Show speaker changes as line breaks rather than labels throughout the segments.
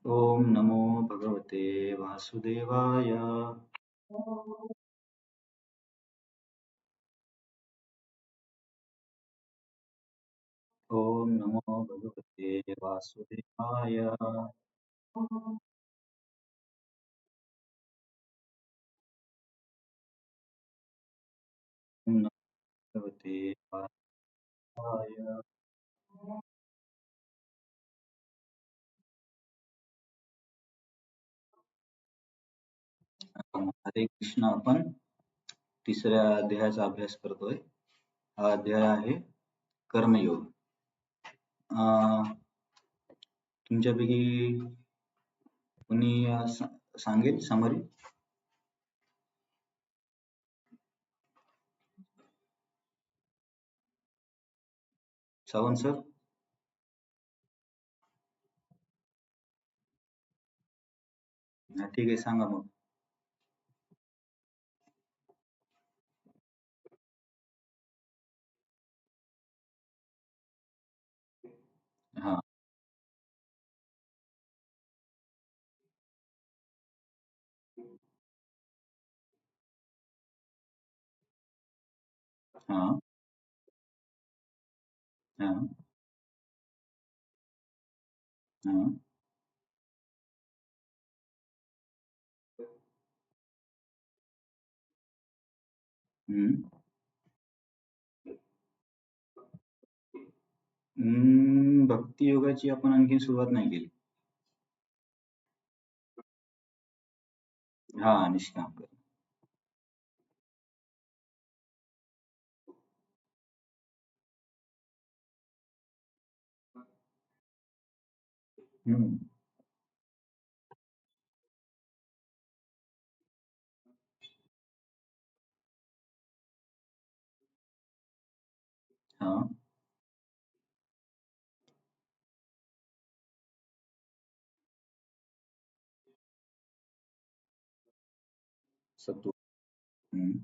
ॐ नमो भगवते वासुदेवाय। ॐ नमो भगवते वासुदेवाय। ॐ नमो भगवते वासुदेवाय। हरे कृष्ण. आपण तिसऱ्या अध्यायाचा अभ्यास करतोय. हा अध्याय आहे कर्मयोग. तुमच्यापैकी कोणी सांगेल समरी? सावंत सर. ठीक आहे, सांगा मग. हा. हा. हा. हा. हम्म. भक्ती योगाची आपण आणखी सुरुवात नाही केली. हा, निष्काम कर्म. हम्म. हा. सत्व. हम्म.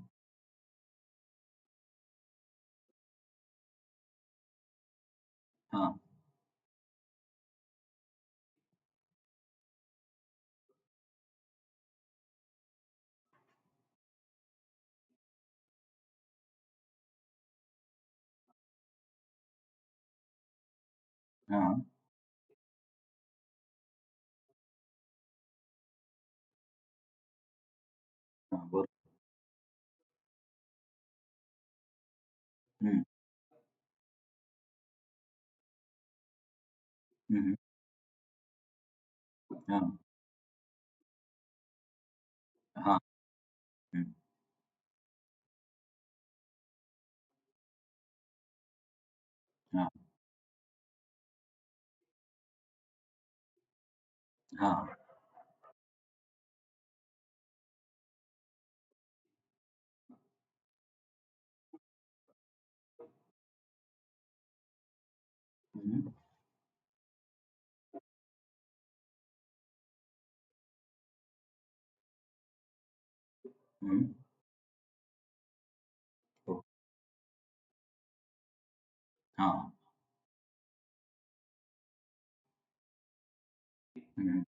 हा. हा. हा. बरोबर. हम्म. हम्म. हा. हा. हम्म. हा. हा. हम्म. हम्म. हो. हा. हम्म.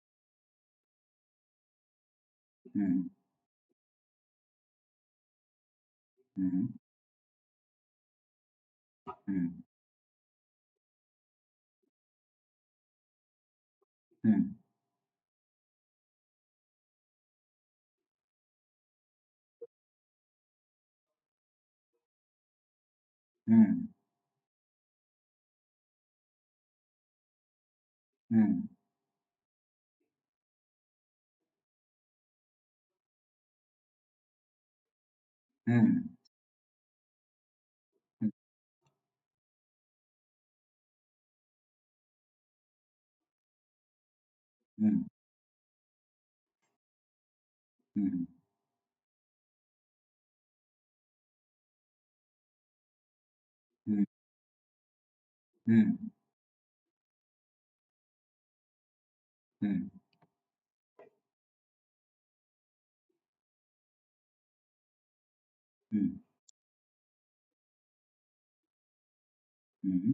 हम्म. हम्म. हम्म. हम्म. हम्म. हम्म. हम्म. हम्म. हम्म. हम्म. हम्म. हम्म. हम्म. हम्म.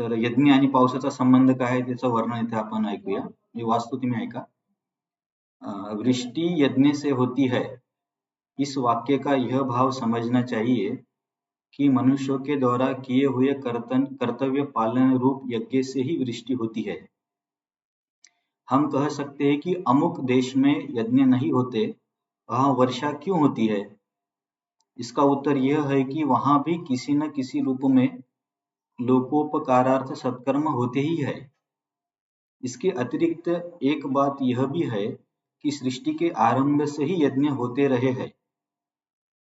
तर यज्ञ आणि पावसाचा संबंध काय आहे त्याचं वर्णन इथे आपण ऐकूया. मी वाचतो, तुम्ही ऐका. वृष्टि यज्ञ से होती है, इस वाक्य का यह भाव समझना चाहिए कि मनुष्यों के द्वारा किए हुए कर्तव्य पालन रूप यज्ञ से ही वृष्टि होती है। हम कह सकते हैं कि अमुक देश में यज्ञ नहीं होते, वहां वर्षा क्यों होती है? इसका उत्तर यह है कि वहां भी किसी न किसी रूप में लोकोपकारार्थ सत्कर्म होते ही है। इसके अतिरिक्त एक बात यह भी है कि सृष्टि के आरंभ से ही यज्ञ होते रहे हैं।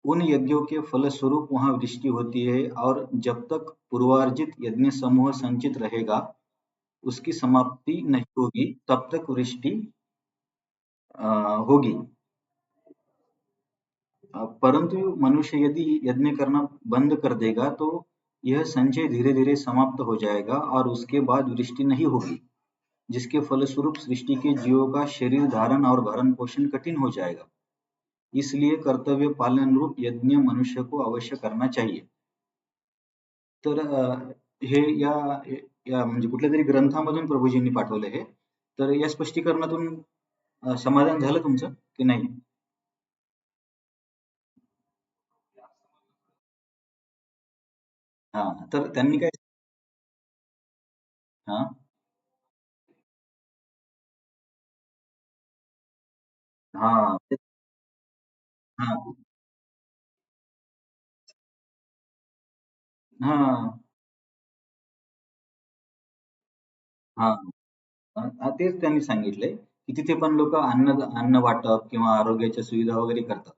उन यज्ञों के फलस्वरूप वहां वृष्टि होती है और जब तक पूर्वार्जित यज्ञ समूह संचित रहेगा, उसकी समाप्ति नहीं होगी, तब तक वृष्टि होगी। परंतु मनुष्य यदि यज्ञ करना बंद कर देगा तो यह संचय धीरे धीरे समाप्त हो जाएगा और उसके बाद वृष्टि नहीं होगी, जिसके फलस्वरूप सृष्टि के जीवों का शरीर धारण और भरण पोषण कठिन हो जाएगा। इसलिए कर्तव्य पालन रूप यज्ञ मनुष्य को अवश्य करना चाहिए। तर हे या म्हणजे कुठल्या तरी ग्रंथामधून प्रभूजींनी पाठवलं हे. तर या स्पष्टीकरणातून समाधान झालं तुमचं की नाही? हा, तर त्यांनी काय, हा हा हा हा हा तेच त्यांनी सांगितलंय की तिथे पण लोक अन्न वाटप किंवा आरोग्याच्या सुविधा वगैरे करतात.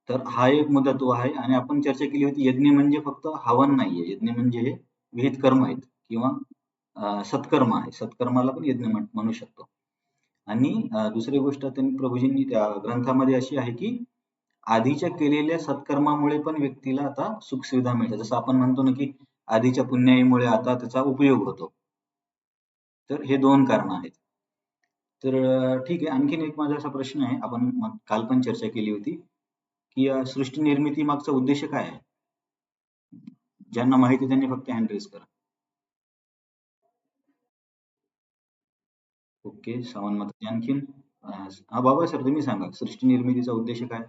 तर हा एक मुद्दा तो आहे. आणि आपण चर्चा केली होती यज्ञ म्हणजे फक्त हवन नाहीये, यज्ञ म्हणजे हे विहित कर्म आहेत किंवा सत्कर्म आहे. सत्कर्माला पण यज्ञ म्हणू शकतो. आणि दुसरी गोष्ट त्यांनी प्रभूजींनी त्या ग्रंथामध्ये अशी आहे की आधीच्या केलेल्या सत्कर्मामुळे पण व्यक्तीला आता सुखसुविधा मिळतात. जसं आपण म्हणतो ना की आधीच्या पुण्याईमुळे आता त्याचा उपयोग होतो. तर हे दोन कारण आहेत. तर ठीक आहे. आणखीन एक माझा असा प्रश्न आहे, आपण काल पण चर्चा केली होती की सृष्टी निर्मिती मागचा उद्देश काय आहे? ज्यांना माहिती त्यांनी फक्त हँड रेज करा. ओके, श्रावण मत. आणखीन हा बाबा सर, तुम्ही सांगा सृष्टी निर्मितीचा उद्देश काय?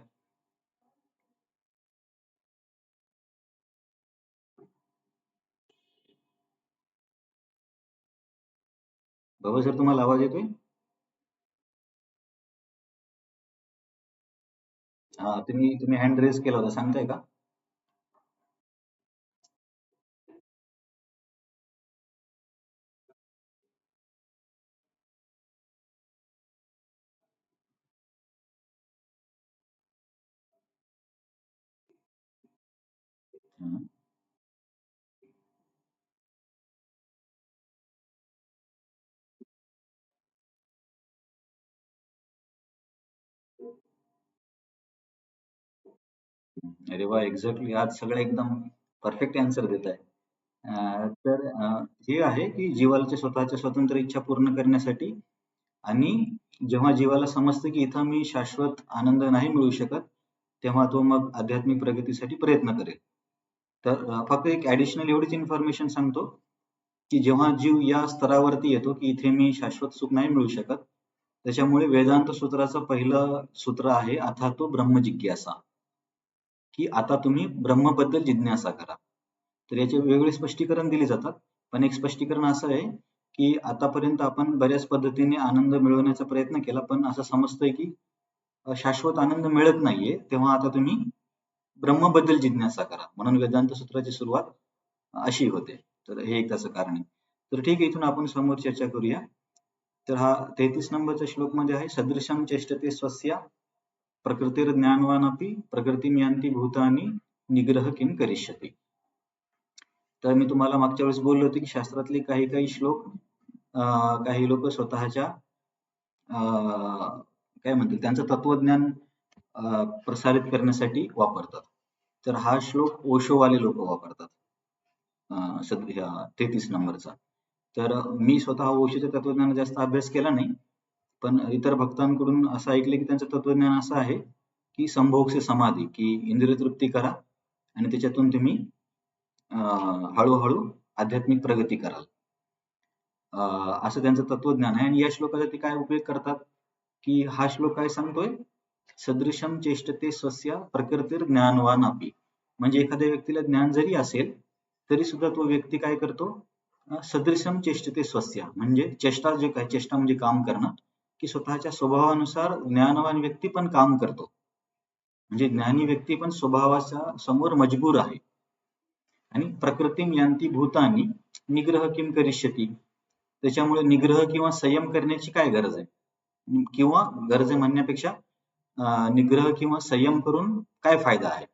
बाबा सर, तुम्हाला आवाज येतोय? हा, तुम्ही तुम्ही हँड रेज केला होता, सांगताय का? हं. अरे वा, एक्झॅक्टली, आज सगळे एकदम परफेक्ट आन्सर देत आहे. तर हे आहे की जीवाच्या स्वतःच्या स्वतंत्र इच्छा पूर्ण करण्यासाठी, आणि जेव्हा जीवाला समजतं की इथं मी शाश्वत आनंद नाही मिळू शकत, तेव्हा तो मग आध्यात्मिक प्रगतीसाठी प्रयत्न करेल. तर फक्त एक ऍडिशनल एवढीच इन्फॉर्मेशन सांगतो की जेव्हा जीव या स्तरावरती येतो की इथे मी शाश्वत सुख नाही मिळू शकत, त्याच्यामुळे वेदांत सूत्राचं पहिलं सूत्र आहे अथातो ब्रह्म जिज्ञासा, की आता तुम्ही ब्रह्मबद्दल जिज्ञासा करा. तर याचे वेगवेगळे स्पष्टीकरण दिले जातात. पण एक स्पष्टीकरण असं आहे की आतापर्यंत आपण बऱ्याच पद्धतीने आनंद मिळवण्याचा प्रयत्न केला, पण असं समजतंय की शाश्वत आनंद मिळत नाहीये, तेव्हा आता तुम्ही ब्रह्मबद्दल जिज्ञासा करा. म्हणून वेदांत सूत्राची सुरुवात अशी होते. तर हे एक त्याचं कारण आहे. तर ठीक आहे, इथून आपण समोर चर्चा करूया. तर हा 33 नंबरच्या श्लोक मध्ये आहे, सदृशम चेष्टते स्वस्या प्रकृतिर्ज्ञानवानपि प्रकृतिम यान्ति भूतानि निग्रह किम करिष्यति. तर मी तुम्हाला मागच्या वेळेस बोललो होतो की शास्त्रातले काही काही श्लोक काही लोक स्वतःच्या काय म्हणतील त्यांचं तत्वज्ञान प्रसारित करण्यासाठी वापरतात. तर हा श्लोक ओशोवाले लोक वापरतात, 33 नंबरचा. तर मी स्वतः ओशोच्या तत्वज्ञानाचा जास्त अभ्यास केला नाही, पण इतर भक्तांकडून असं ऐकलं की त्यांचं तत्वज्ञान असं आहे की संभोग से समाधी, की इंद्रिय तृप्ती करा आणि त्याच्यातून तुम्ही हळूहळू आध्यात्मिक प्रगती कराल. असं त्यांचं तत्वज्ञान आहे आणि या श्लोकाचा ते काय उपयोग करतात, की हा श्लोक काय सांगतोय, सदृशम चेष्टते स्वस्य प्रकृतीर ज्ञानवान अपि. म्हणजे एखाद्या व्यक्तीला ज्ञान जरी असेल, तरी सुद्धा तो व्यक्ती काय करतो, सदृशम चेष्टते स्वस्य म्हणजे चेष्टा जे काय, चेष्टा म्हणजे काम करणं, की स्वतःच्या स्वभावानुसार ज्ञानवान व्यक्ती पण काम करतो. म्हणजे ज्ञानी व्यक्ती पण स्वभावाच्या समोर मजबूर आहे. आणि प्रकृतीम यांती भूतानी निग्रह किम करिष्यती. त्याच्यामुळे निग्रह किंवा संयम करण्याची काय गरज आहे, किंवा गरज आहे म्हणण्यापेक्षा निग्रह किंवा संयम करून काय फायदा आहे,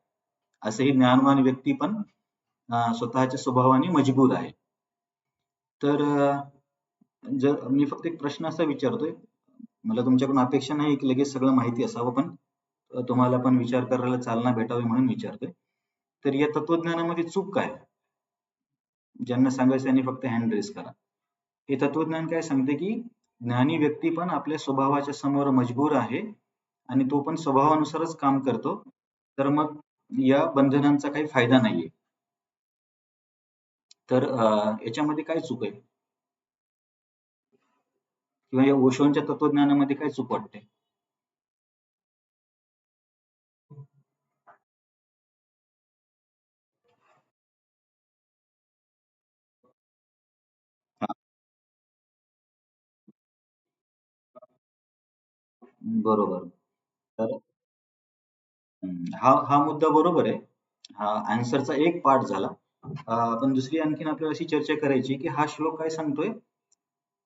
असं ही ज्ञानवान व्यक्ती पण स्वतःच्या स्वभावाने मजबूर आहे. तर जर मी फक्त एक प्रश्न असा विचारतोय, मला तुमच्याकडून अपेक्षा नाही की लगेच सगळं माहिती असावं, पण तुम्हाला पण विचार करायला चालना भेटावी म्हणून विचारतोय. तर या तत्वज्ञानामध्ये चूक काय? ज्यांना सांगायचं त्यांनी फक्त हँड रेस करा. हे तत्वज्ञान काय सांगते, की ज्ञानी व्यक्ती पण आपल्या स्वभावाच्या समोर मजबूर आहे आणि तो पण स्वभावानुसारच काम करतो. तर मग या बंधनांचा काही फायदा नाहीये. तर याच्यामध्ये काय चूक आहे? किंवा या ओशोंच्या तत्वज्ञानामध्ये काय चूक वाटते? हा, बरोबर. तर हा हा मुद्दा बरोबर आहे. हा आन्सरचा एक पार्ट झाला. पण दुसरी आणखीन आपल्याला अशी चर्चा करायची, की हा श्लोक काय सांगतोय,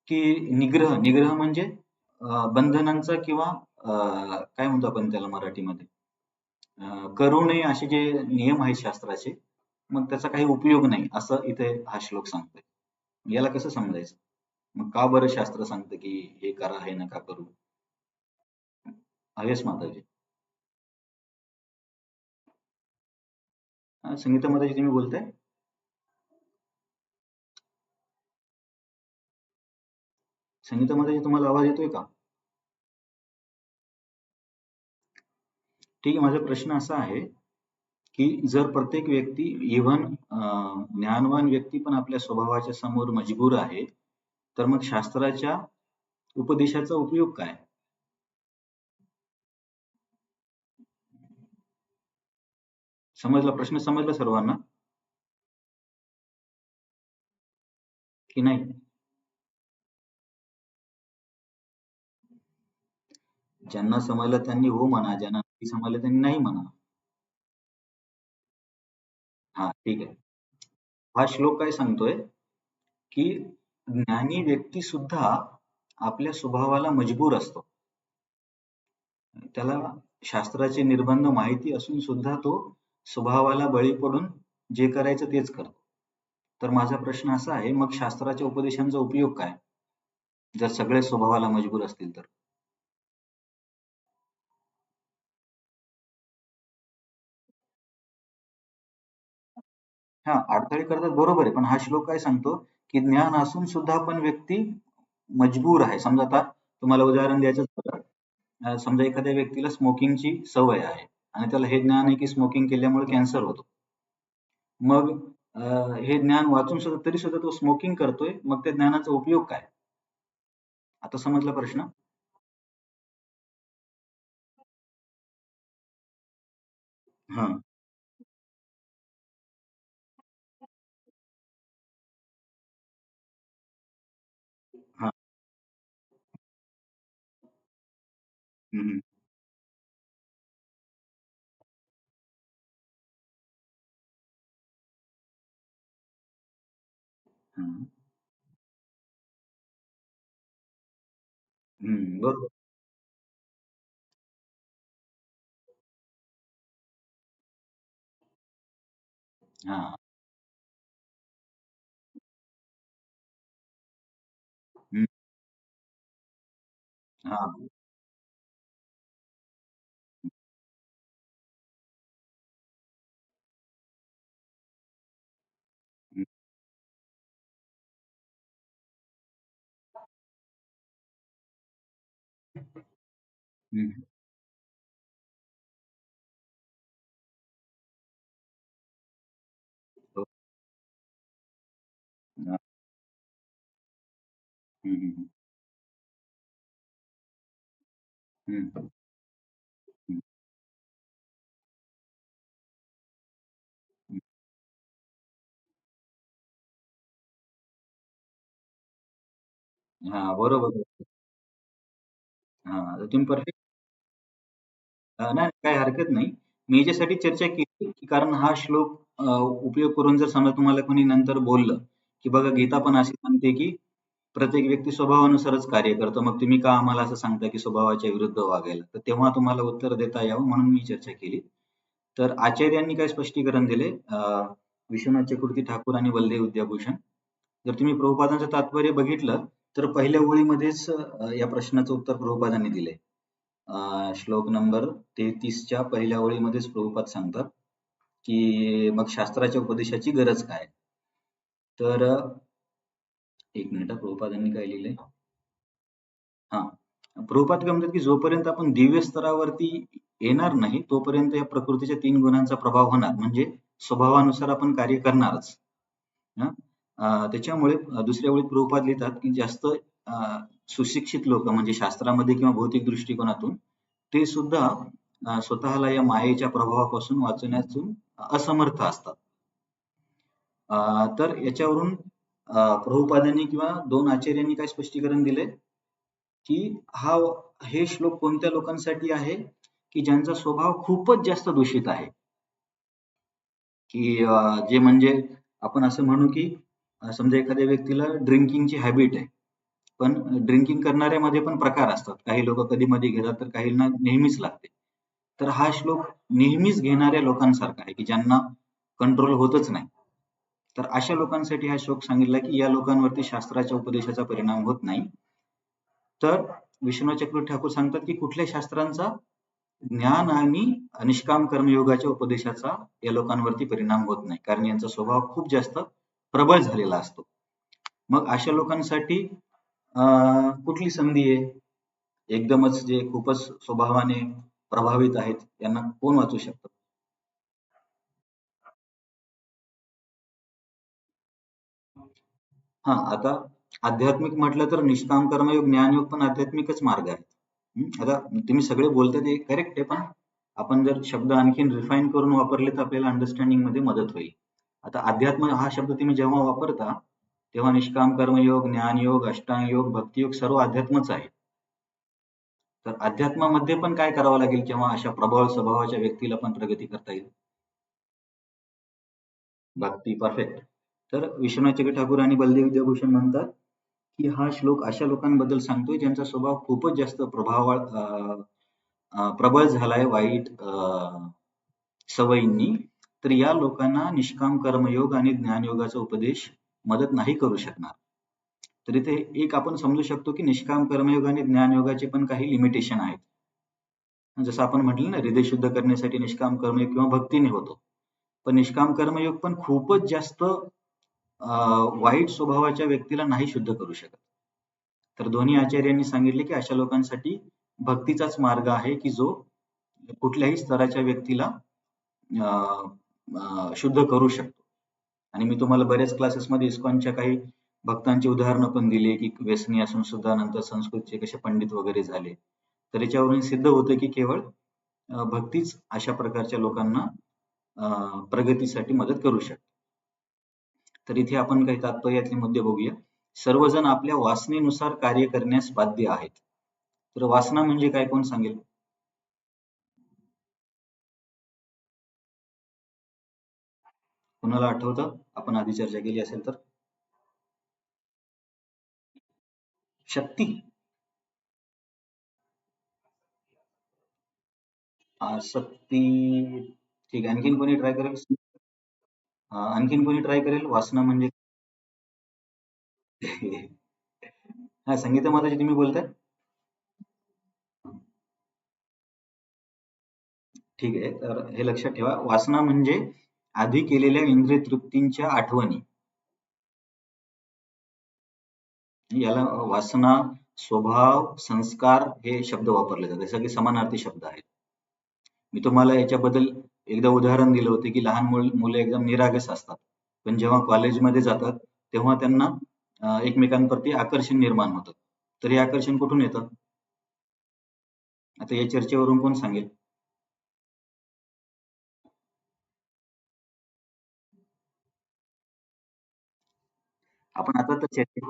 की निग्रह निग्रह म्हणजे बंधनांचा किंवा काय म्हणतो आपण त्याला मराठीमध्ये, करू नये असे जे नियम आहेत शास्त्राचे, मग त्याचा काही उपयोग नाही असं इथे हा श्लोक सांगतोय. याला कसं समजायचं? मग का बरं शास्त्र सांगतं की हे करा हे नका करू? हयस माताजी. संगीता माताजी तुम्ही बोलताय? संगीता माताजी तुम्हाला आवाज येतोय का? ठीक आहे, माझा प्रश्न असा आहे, की जर प्रत्येक व्यक्ती, इव्हन ज्ञानवान व्यक्ती पण आपल्या स्वभावाच्या समोर मजबूर आहे, तर मग शास्त्राच्या उपदेशाचा उपयोग काय? समजला प्रश्न? समजला सर्वांना की नाही? ज्यांना समजलं त्यांनी हो म्हणा, ज्यांना नाही समजलं त्यांनी नाही म्हणा. हा, ठीक आहे. हा श्लोक काय सांगतोय, की ज्ञानी व्यक्ती सुद्धा आपल्या स्वभावाला मजबूर असतो. त्याला शास्त्राचे निर्बंध माहिती असून सुद्धा तो स्वभावाला बळी पडून जे करायचं तेच करतो. तर माझा प्रश्न असा आहे, मग शास्त्राच्या उपदेशांचा उपयोग काय? जर सगळे स्वभावाला मजबूर असतील तर? हां, अडथळे करतात बरोबर आहे. पण हा श्लोक काय सांगतो, की ज्ञान असून सुद्धा पण व्यक्ती मजबूर आहे. समजा आता तुम्हाला उदाहरण द्यायचं झालं, समजा एखाद्या व्यक्तीला स्मोकिंगची सवय आहे आणि त्याला हे ज्ञान आहे, की स्मोकिंग केल्यामुळे कॅन्सर होतो. मग हे ज्ञान वाचून सुद्धा तरी सुद्धा तो स्मोकिंग करतोय. मग त्या ज्ञानाचा उपयोग काय? आता समजला प्रश्न? हां, हां. हं, हं. हं. हं, बरोबर. हां. हं. हां. हं, हं. हो. हम्म, हम्म, हम्म, हम्म, हम्म. हा, बरोबर आहे. हा, तर तुम्ही परफेक्ट. नाही, काही हरकत नाही. मी याच्यासाठी चर्चा केली, की कारण हा श्लोक उपयोग करून जर समजा तुम्हाला कोणी नंतर बोललं, की बघा गीता पण अशी सांगते, की प्रत्येक व्यक्ती स्वभावानुसारच कार्य करतो. मग तुम्ही का आम्हाला असं सांगता, की स्वभावाच्या विरुद्ध वागायला? तर तेव्हा तुम्हाला उत्तर देता यावं म्हणून मी चर्चा केली. तर आचार्यांनी काय स्पष्टीकरण दिले, विश्वनाथ चक्रवर्ती ठाकूर आणि बलदेव विद्याभूषण. जर तुम्ही प्रभुपादांचं तात्पर्य बघितलं, तर पहिल्या ओळीमध्येच या प्रश्नाचं उत्तर प्रभुपादांनी दिले. श्लोक नंबर 33च्या पहिल्या ओळीमध्येच प्रभुपाद सांगतात, की मग शास्त्राच्या उपदेशाची गरज काय? तर एक मिनिट, प्रभुपादांनी काय लिहिलंय? हा, प्रभुपाद काय म्हणतात, की जोपर्यंत आपण दिव्य स्तरावरती येणार नाही, तोपर्यंत या प्रकृतीच्या 3 गुणांचा प्रभाव होणार. म्हणजे स्वभावानुसार आपण कार्य करणारच. हं. त्याच्यामुळे दुसऱ्या ओळीत प्रभुपाद लिहितात, की जास्त सुशिक्षित लोक म्हणजे शास्त्रामध्ये किंवा भौतिक दृष्टिकोनातून ते सुद्धा स्वतःला या मायेच्या प्रभावापासून वाचवण्यातून असमर्थ असतात. तर याच्यावरून प्रभुपादांनी किंवा 2 आचार्यांनी काय स्पष्टीकरण दिले, की हा हे श्लोक कोणत्या लोकांसाठी आहे, की ज्यांचा स्वभाव खूपच जास्त दूषित आहे. की जे म्हणजे आपण असं म्हणू, की समजा एखाद्या व्यक्तीला ड्रिंकिंगची हॅबिट आहे. पण ड्रिंकिंग करणाऱ्यामध्ये पण प्रकार असतात. काही लोकं कधी-मधी घेतात, तर काहींना नेहमीच लागते. तर हा श्लोक नेहमीच घेणाऱ्या लोकांसारखा आहे, की ज्यांना कंट्रोल होतच नाही. तर अशा लोकांसाठी हा श्लोक सांगितला, की या लोकांवरती शास्त्राच्या उपदेशाचा परिणाम होत नाही. तर विश्वनाथ चक्रवर्ती ठाकूर सांगतात, की कुठल्या शास्त्रांचा ज्ञान आणि निष्काम कर्मयोगाच्या उपदेशाचा या लोकांवरती परिणाम होत नाही. कारण यांचा स्वभाव खूप जास्त प्रबळ झालेला असतो. मग अशा लोकांसाठी कुठली संधी आहे? एकदमच जे खूपच स्वभावाने प्रभावित आहेत, यांना कोण वाचू शकतं? हां, आता आध्यात्मिक म्हटलं तर निष्काम कर्मयोग, ज्ञानयोग पण आध्यात्मिकच मार्ग आहे. आता तुम्ही सगळे बोलताय ते करेक्ट आहे, पण आपण जर शब्द आणखीन रिफाईन करून वापरले तर आपल्याला अंडरस्टँडिंग मध्ये मदत होईल. आता अध्यात्म हा शब्द तुम्ही जेव्हा वापरता, तेव्हा निष्काम कर्मयोग, ज्ञानयोग, अष्टांग योग, भक्तियोग सर्व अध्यात्मच आहे. तर अध्यात्मामध्ये पण काय करावं लागेल किंवा अशा प्रबळ स्वभावाच्या व्यक्तीला पण प्रगती करता येईल? भक्ती, परफेक्ट. तर विश्वनाथ चक्र ठाकूर आणि बलदेव विद्याभूषण म्हणतात, की हा श्लोक अशा लोकांबद्दल सांगतोय ज्यांचा स्वभाव खूपच जास्त प्रबळ झालाय वाईट सवयींनी. तर या लोकांना निष्काम कर्मयोग आणि ज्ञानयोगाचा उपदेश मदत नाही करू शकणार. तर इथे एक आपण समजू शकतो, की निष्काम कर्मयोग आणि ज्ञानयोगाचे पण काही लिमिटेशन आहेत. जसं आपण म्हटलं ना, हृदय शुद्ध करण्यासाठी निष्काम कर्मयोग किंवा भक्तीने होतो. पण निष्काम कर्मयोग पण खूपच जास्त वाईट स्वभावाच्या व्यक्तीला नाही शुद्ध करू शकत. तर दोन्ही आचार्यांनी सांगितले, की अशा लोकांसाठी भक्तीचाच मार्ग आहे, की जो कुठल्याही स्तराच्या व्यक्तीला शुद्ध करू शकतो. आणि मी तुम्हाला बऱ्याच क्लासेसमध्ये इस्कॉनच्या काही भक्तांची उदाहरणं पण दिली, की व्यसनी असून सुद्धा नंतर संस्कृतचे कसे पंडित वगैरे झाले. तर याच्यावरून सिद्ध होतं, की केवळ भक्तीच अशा प्रकारच्या लोकांना प्रगतीसाठी मदत करू शकते. तर इथे आपण काही तात्पर्यातले मुद्दे बघूया. सर्वजण आपल्या वासनेनुसार कार्य करण्यास बाध्य आहेत. तर वासना म्हणजे काय, कोण सांगेल? कोणाला आठवतं? आपण आधी चर्चा केली असेल तर? शक्ती. आसक्ती. ठीक आहे. आणखीन कोणी ट्राय करेल? आणखीन कोणी ट्राय करेल? वासना म्हणजे? हा, संगीता माताजी तुम्ही बोलताय? ठीक आहे. तर हे लक्षात ठेवा. वासना म्हणजे आधी केलेल्या इंद्रिय तृप्तींच्या आठवणी. याला वासना, स्वभाव, संस्कार हे शब्द वापरले जातात. हे सगळे समानार्थी शब्द आहेत. मी तुम्हाला याच्याबद्दल एकदा उदाहरण दिलं होतं, की लहान मुलं एकदम निरागस असतात. पण जेव्हा कॉलेजमध्ये जातात, तेव्हा त्यांना एकमेकांप्रती आकर्षण निर्माण होतं. तर हे आकर्षण कुठून येतं? आता या चर्चेवरून कोण सांगेल? आपण आता तर चर्चे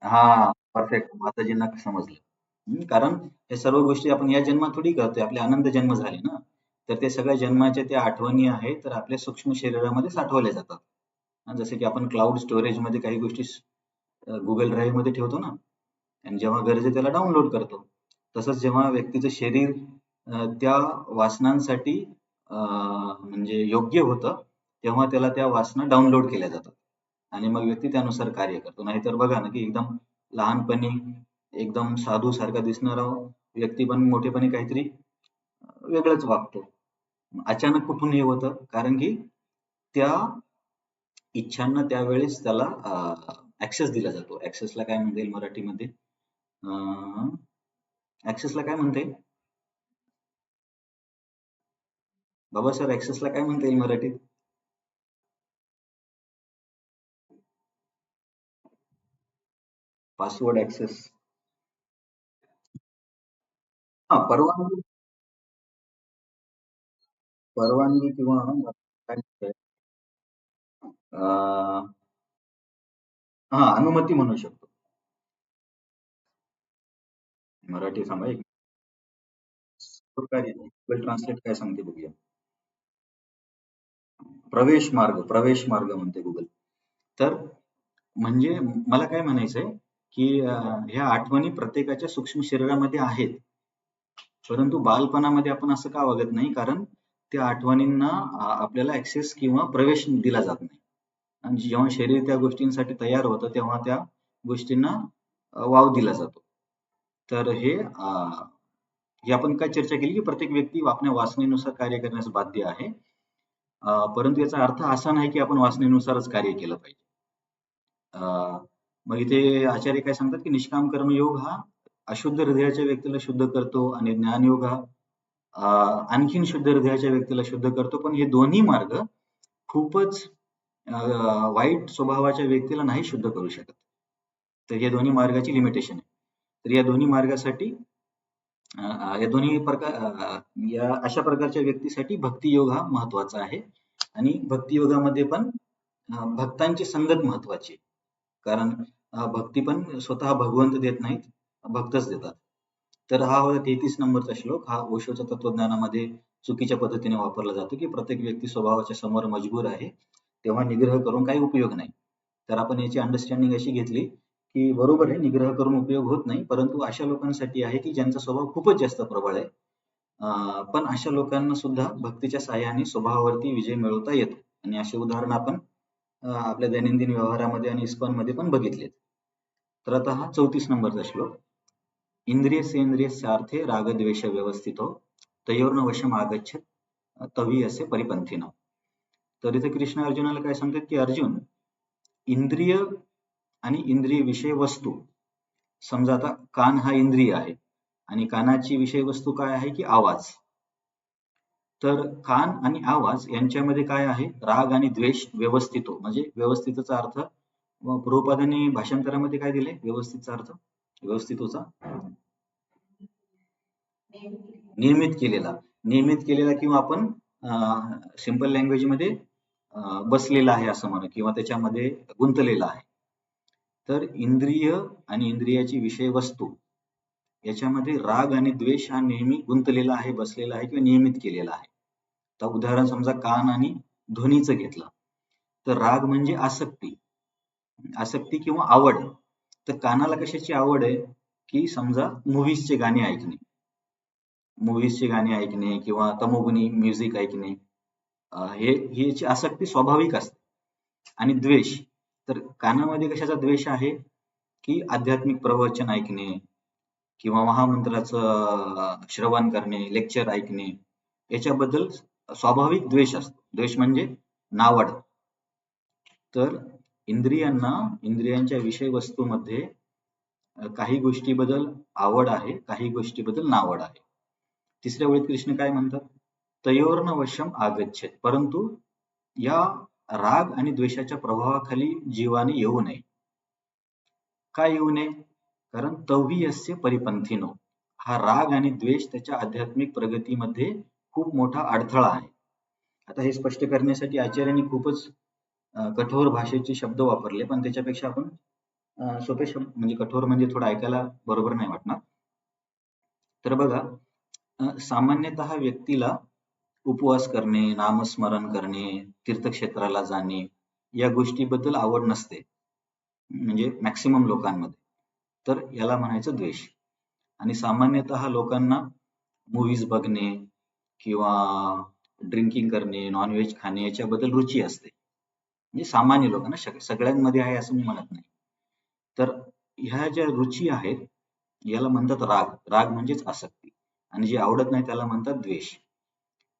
हा परफेक्ट माताजींना समजलं. कारण हे सर्व गोष्टी आपण या जन्मात थोडी करतोय, आपले अनंत जन्म झाले ना. तर ते सगळ्या जन्माच्या त्या आठवणी आहेत, तर आपल्या सूक्ष्म शरीरामध्ये साठवल्या जातात. जसे की आपण क्लाउड स्टोरेज मध्ये काही गोष्टी गुगल ड्राईव्ह मध्ये ठेवतो ना, आणि जेव्हा गरज आहे त्याला डाउनलोड करतो. तसंच जेव्हा व्यक्तीचं शरीर त्या वासनांसाठी म्हणजे योग्य होतं, तेव्हा त्याला त्या वासना डाउनलोड केल्या जातात आणि मग व्यक्ती त्यानुसार कार्य करतो. नाहीतर बघा ना, की एकदम लहानपणी एकदम साधू सारखा दिसणारा व्यक्ती पण मोठेपणी काहीतरी वेगळंच वागतो. अचानक कुठून हे होतं? कारण की त्या इच्छांना त्यावेळेस त्याला ऍक्सेस दिला जातो. ऍक्सेसला काय म्हणता येईल मराठीमध्ये? ऍक्सेसला काय म्हणता येईल? बाबा सर, ऍक्सेसला काय म्हणता येईल मराठीत? Password access. हा, परवानगी. परवानगी किंवा काय म्हणता येईल? अं, हा, अनुमती म्हणू शकतो. मराठी सांगा एक. गुगल ट्रान्सलेट काय सांगते बघूया. प्रवेश मार्ग म्हणते गुगल. तर म्हणजे मला काय म्हणायचंय, की ह्या आठवणी प्रत्येकाच्या सूक्ष्म शरीरामध्ये आहेत. परंतु बालपणामध्ये आपण असं का वागत नाही? कारण त्या आठवणींना आपल्याला ऍक्सेस किंवा प्रवेश दिला जात नाही. आणि जेव्हा शरीर त्या गोष्टींसाठी तयार होतं, तेव्हा त्या गोष्टींना वाव दिला जातो. तर हे आपण काय चर्चा केली, की प्रत्येक व्यक्ती आपल्या वासनेनुसार कार्य करण्यास बाध्य आहे. परंतु याचा अर्थ असा नाही की आपण वासनेनुसारच कार्य केलं पाहिजे. मग इथे आचार्य काय सांगतात, की निष्काम कर्मयोग हा अशुद्ध हृदयाच्या व्यक्तीला शुद्ध करतो आणि ज्ञानयोग हा आणखीन शुद्ध हृदयाच्या व्यक्तीला शुद्ध करतो. पण हे दोन्ही मार्ग खूपच वाईट स्वभावाच्या व्यक्तीला नाही शुद्ध करू शकत. तर या दोन्ही मार्गाची लिमिटेशन आहे. तर या दोन्ही मार्गासाठी या दोन्ही प्रकार या अशा प्रकारच्या व्यक्तीसाठी भक्ती योग हा महत्वाचा आहे. आणि भक्ती योगामध्ये पण भक्तांची संगत महत्वाची. कारण भक्ती पण स्वतः भगवंत देत नाहीत, भक्तच देतात. तर हा होता 33 नंबरचा श्लोक. हा ओशोच्या तत्वज्ञानामध्ये चुकीच्या पद्धतीने वापरला जातो, की प्रत्येक व्यक्ती स्वभावाच्या समोर मजबूर आहे, तेव्हा निग्रह करून काही उपयोग नाही. तर आपण याची अंडरस्टँडिंग अशी घेतली, की बरोबर आहे, निग्रह करून उपयोग होत नाही, परंतु अशा लोकांसाठी आहे की ज्यांचा स्वभाव खूपच जास्त प्रबळ आहे. पण अशा लोकांना सुद्धा भक्तीच्या साहाय्याने स्वभावावरती विजय मिळवता येतो. आणि असे उदाहरण आपण आपल्या दैनंदिन व्यवहारामध्ये आणि इस्कॉनमध्ये पण बघितले. तर आता हा 34 नंबरचा श्लोक. इंद्रिय सेंद्रिय सार्थे रागद्वेष व्यवस्थितो तयोर्न वशम आगच्छत तवी असे परिपंथीनं. तर इथे कृष्ण अर्जुनाला काय सांगतात, की अर्जुन, इंद्रिय आणि इंद्रिय विषय वस्तू, समजा आता कान हा इंद्रिय आहे आणि कानाची विषय वस्तू काय आहे, की आवाज. तर कान आणि आवाज यांच्यामध्ये काय आहे? राग आणि द्वेष व्यवस्थितो. म्हणजे व्यवस्थितचा अर्थ प्रभुपादांनी भाषांतरामध्ये काय दिले व्यवस्थितचा अर्थ? व्यवस्थितोचा नियमित केलेला किंवा आपण सिंपल लँग्वेज मध्ये बसलेला आहे असं म्हणू, किंवा त्याच्यामध्ये गुंतलेला आहे. तर इंद्रिय आणि इंद्रियाची विषय वस्तू याच्यामध्ये राग आणि द्वेष हा नेहमी गुंतलेला आहे, बसलेला आहे किंवा नियमित केलेला आहे. तर उदाहरण समजा कान आणि ध्वनीचं घेतलं, तर राग म्हणजे आसक्ती किंवा आवड. तर कानाला कशाची आवड आहे, की समजा मूव्हीजचे गाणे ऐकणे, किंवा तमोगुणी म्युझिक ऐकणे, ही याची आसक्ती स्वाभाविक असते. आणि द्वेष, तर कानामध्ये कशाचा द्वेष आहे, की आध्यात्मिक प्रवचन ऐकणे किंवा महामंत्राचं श्रवण करणे, लेक्चर ऐकणे, याच्याबद्दल स्वाभाविक द्वेष असतो. द्वेष म्हणजे नावड. तर इंद्रियांच्या विषय वस्तूमध्ये काही गोष्टीबद्दल आवड आहे, काही गोष्टीबद्दल नावड आहे. तिसऱ्या ओळीत कृष्ण काय म्हणतात? तयोर्न वशम आगच्छेत. परंतु या राग आणि द्वेषाच्या प्रभावाखाली जीवाने येऊ नये. का येऊ नये? कारण तव्हीयस्य परिपंथीनो, हा राग आणि द्वेष त्याच्या आध्यात्मिक प्रगतीमध्ये खूप मोठा अडथळा आहे. आता हे स्पष्ट करण्यासाठी आचार्यांनी खूपच कठोर भाषेचे शब्द वापरले, पण त्याच्यापेक्षा आपण सोपे शब्द, म्हणजे कठोर म्हणजे थोडं ऐकायला बरोबर नाही वाटणार. तर बघा, सामान्यतः व्यक्तीला उपवास करणे, नामस्मरण करणे, तीर्थक्षेत्राला जाणे या गोष्टीबद्दल आवड नसते, म्हणजे मॅक्सिमम लोकांमध्ये. तर याला म्हणायचं द्वेष. आणि सामान्यतः लोकांना मूव्हीज बघणे किंवा ड्रिंकिंग करणे, नॉनव्हेज खाणे याच्याबद्दल रुची असते. म्हणजे सामान्य लोकांना, सगळ्यांमध्ये आहे असं मी म्हणत नाही. तर ह्या ज्या रुची आहेत याला म्हणतात राग. राग म्हणजेच आसक्ती. आणि जे आवडत नाही त्याला म्हणतात द्वेष.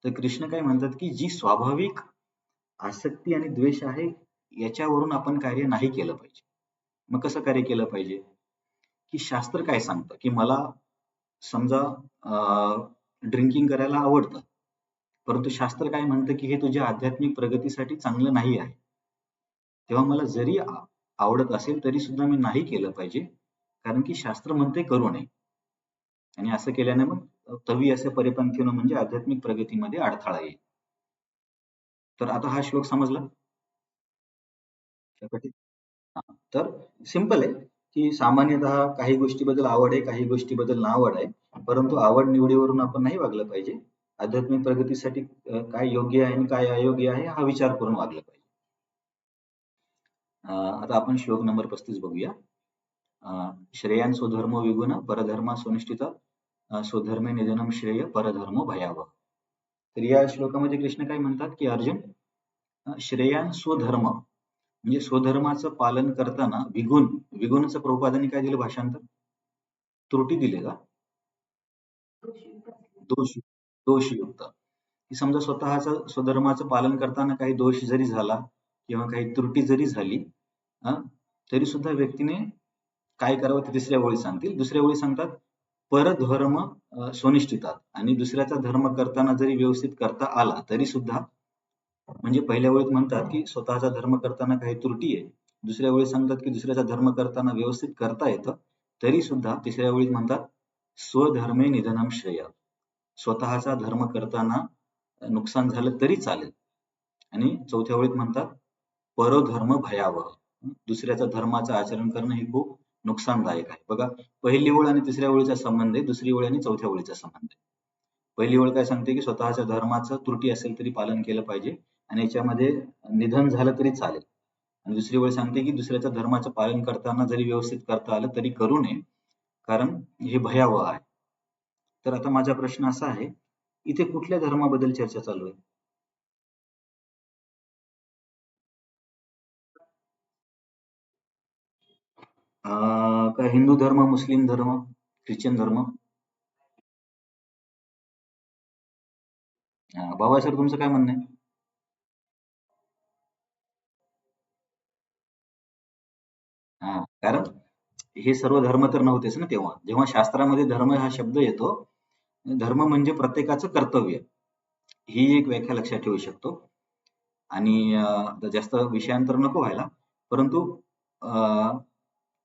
तर कृष्ण काय म्हणतात की जी स्वाभाविक आसक्ती आणि द्वेष आहे याच्यावरून आपण कार्य नाही केलं पाहिजे. मग कसं कार्य केलं पाहिजे? की शास्त्र काय सांगतं की मला समजा ड्रिंकिंग करायला आवडतं, परंतु शास्त्र काय म्हणतं की हे तुझ्या आध्यात्मिक प्रगतीसाठी चांगलं नाही आहे. तेव्हा मला जरी आवडत असेल तरी सुद्धा मी नाही केलं पाहिजे, कारण की शास्त्र म्हणते करू नये. आणि असं केल्याने मग तव्हीयस्य परिपंथीनो म्हणजे आध्यात्मिक प्रगतीमध्ये अडथळा येईल. तर आता हा श्लोक समजला? तर सिंपल आहे की सामान्यतः काही गोष्टीबद्दल आवड आहे, काही गोष्टीबद्दल नावड आहे, परंतु आवड निवडीवरून आपण नाही वागलं पाहिजे. आध्यात्मिक प्रगतीसाठी काय योग्य आहे आणि काय अयोग्य आहे हा विचार करून वागलं पाहिजे. आता आपण श्लोक नंबर 35 बघूया. श्रेयान स्वधर्मो विगुण परधर्मा सुनिष्ठित स्वधर्मे निधनम श्रेय परधर्मो भयावह. तर या श्लोकामध्ये कृष्ण काय म्हणतात की अर्जुन, श्रेयान स्वधर्म म्हणजे स्वधर्माचं पालन करताना विगुण, विगुणचं प्रभुपादांनी काय दिलं भाषांतर? त्रुटी दिले का? दोष, दोषयुक्त. की समजा स्वतःचं स्वधर्माचं पालन करताना काही दोष जरी झाला किंवा काही त्रुटी जरी झाली, तरी सुद्धा व्यक्तीने काय करावं ते तिसऱ्या ओळी सांगतील. दुसऱ्या ओळी सांगतात परधर्म स्वनिष्ठितात, आणि दुसऱ्याचा धर्म करताना जरी व्यवस्थित करता आला तरी सुद्धा, म्हणजे पहिल्या ओळीत म्हणतात की स्वतःचा धर्म करताना काही त्रुटी आहे, दुसऱ्या वेळी सांगतात की दुसऱ्याचा धर्म करताना व्यवस्थित करता येतं, तरी सुद्धा तिसऱ्या वेळी म्हणतात स्वधर्मे निधनम श्रेय, स्वतःचा धर्म करताना नुकसान झालं तरी चालेल. आणि चौथ्या ओळीत म्हणतात परधर्म भयावह, दुसऱ्याचा धर्माचं आचरण करणं हे खूप नुकसानदायक आहे. बघा, पहिली ओळ आणि तिसऱ्या ओळीचा संबंध आहे, दुसरी ओळ आणि चौथ्या ओळीचा संबंध आहे. पहिली ओळ काय सांगते की स्वतःच्या धर्माचं त्रुटी असेल तरी पालन केलं पाहिजे आणि याच्यामध्ये निधन झालं तरी चालेल. आणि दुसरी ओळ सांगते की दुसऱ्याच्या धर्माचं पालन करताना जरी व्यवस्थित करता आलं तरी करू नये, कारण हे भयावह आहे. तर आता माझा प्रश्न असा आहे, इथे कुठल्या धर्माबद्दल चर्चा चालू आहे? का हिंदू धर्म, मुस्लिम धर्म, ख्रिश्चन धर्म? बाबा सर, तुमचं काय म्हणणं आहे? कारण हे सर्व धर्म तर नव्हतेच ना तेव्हा. जेव्हा शास्त्रामध्ये धर्म हा शब्द येतो, धर्म म्हणजे प्रत्येकाचं कर्तव्य, ही एक व्याख्या लक्षात ठेवू शकतो. आणि जास्त विषयांतर नको व्हायला, परंतु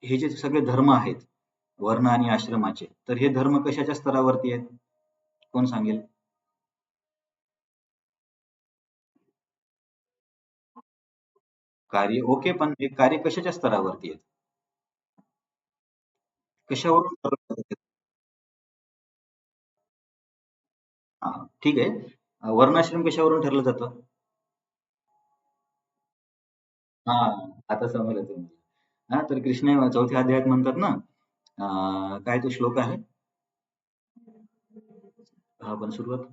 हे जे सगळे धर्म आहेत वर्ण आणि आश्रमाचे, तर हे धर्म कशाच्या स्तरावरती आहेत? कोण सांगेल? कार्य ओके, पण हे कार्य कशाच्या स्तरावरती आहेत? कशावरून ठरवलं जातं? हा, ठीक आहे. वर्णाश्रम कशावरून ठरलं जातं? हा, आता समजलं तुम्हाला. तर कृष्ण चौथ्या अध्यायात म्हणतात ना, काय तो श्लोक आहे? हा, पण सुरुवात,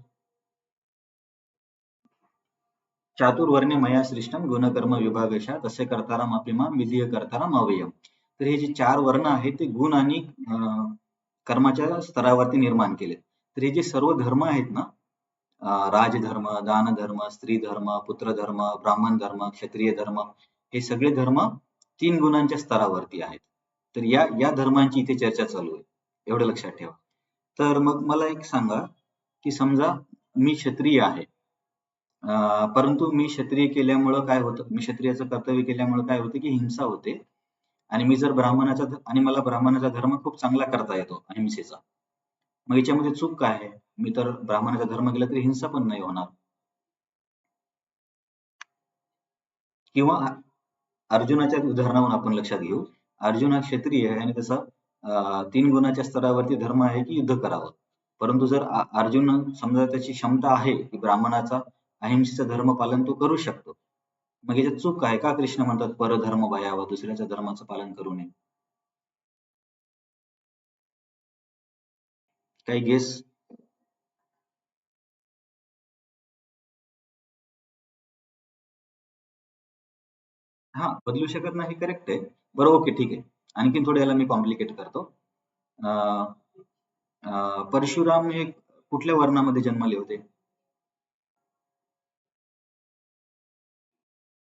चातुर्वर्ण्य मया सृष्टम गुणकर्म विभागशः तस्य कर्तारम अपि मां विधिय कर्तारम अव्ययम. तर हे जे चार वर्ण आहेत ते गुण आणि कर्माच्या स्तरावरती निर्माण केले. तर हे जे सर्व धर्म आहेत ना, राजधर्म, दानधर्म, स्त्री धर्म, पुत्र धर्म, ब्राह्मण धर्म, क्षत्रिय धर्म, हे सगळे धर्म 3 गुणांच्या स्तरावरती आहेत. तर या धर्मांची इथे चर्चा चालू आहे, एवढं लक्षात ठेवा. तर मग मला एक सांगा की समजा मी क्षत्रिय आहे परंतु मी क्षत्रिय केल्यामुळं काय होतं, मी क्षत्रियाचं कर्तव्य केल्यामुळं काय होतं की हिंसा होते. आणि मी जर आणि मला ब्राह्मणाचा धर्म खूप चांगला करता येतो अहिंसेचा. मग याच्यामध्ये चूक काय आहे? मी तर ब्राह्मणाचा धर्म केला तरी हिंसा पण नाही होणार. किंवा अर्जुनाच्या उदाहरणावरून आपण लक्षात घेऊ. अर्जुन हा क्षत्रिय आहे आणि त्याचा 3 गुणाच्या स्तरावरती धर्म आहे की युद्ध करावं. परंतु जर अर्जुन समजा त्याची क्षमता आहे की ब्राह्मणाचा अहिंसेचा धर्म पालन तो करू शकतो. मग याच्यात चूक आहे का कृष्ण म्हणतात परधर्म भयावह, दुसऱ्याच्या धर्माचं पालन करू नये? काही गेस? हां, बदलू शकत नाही करेक्ट आहे. बरं ओके ठीक आहे. आणखीन थोडं याला मी कॉम्प्लिकेट करतो. अ, परशुराम हे कुठल्या वर्णामध्ये जन्मले होते?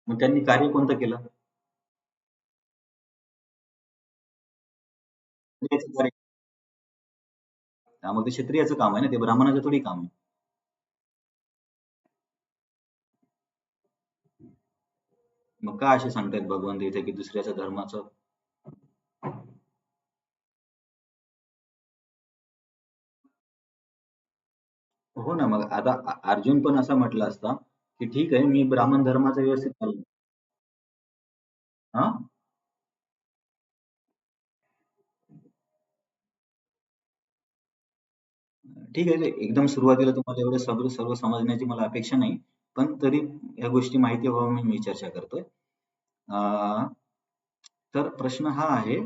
मग त्यांनी कार्य कोणतं केलं? क्षत्रियाचं कार्य. मग ते क्षत्रियाचं काम आहे ना, ते ब्राह्मणाचं थोडी काम आहे. मग का असे सांगतायत भगवंत इथे की दुसऱ्याच्या धर्माचं? हो ना, मग आता अर्जुन पण असा म्हटला असता, की ठीक आहे मी ब्राह्मण धर्माचं व्यवस्थित पालन. हां? ठीक आहे. एकदम सुरुवातीला तुम्हाला एवढं सर्व सर्व समजण्याची मला अपेक्षा नाही. पण तरी या गोष्टी माहिती व्हावं म्हणून मी चर्चा करतोय. अ, तर प्रश्न हा आहे,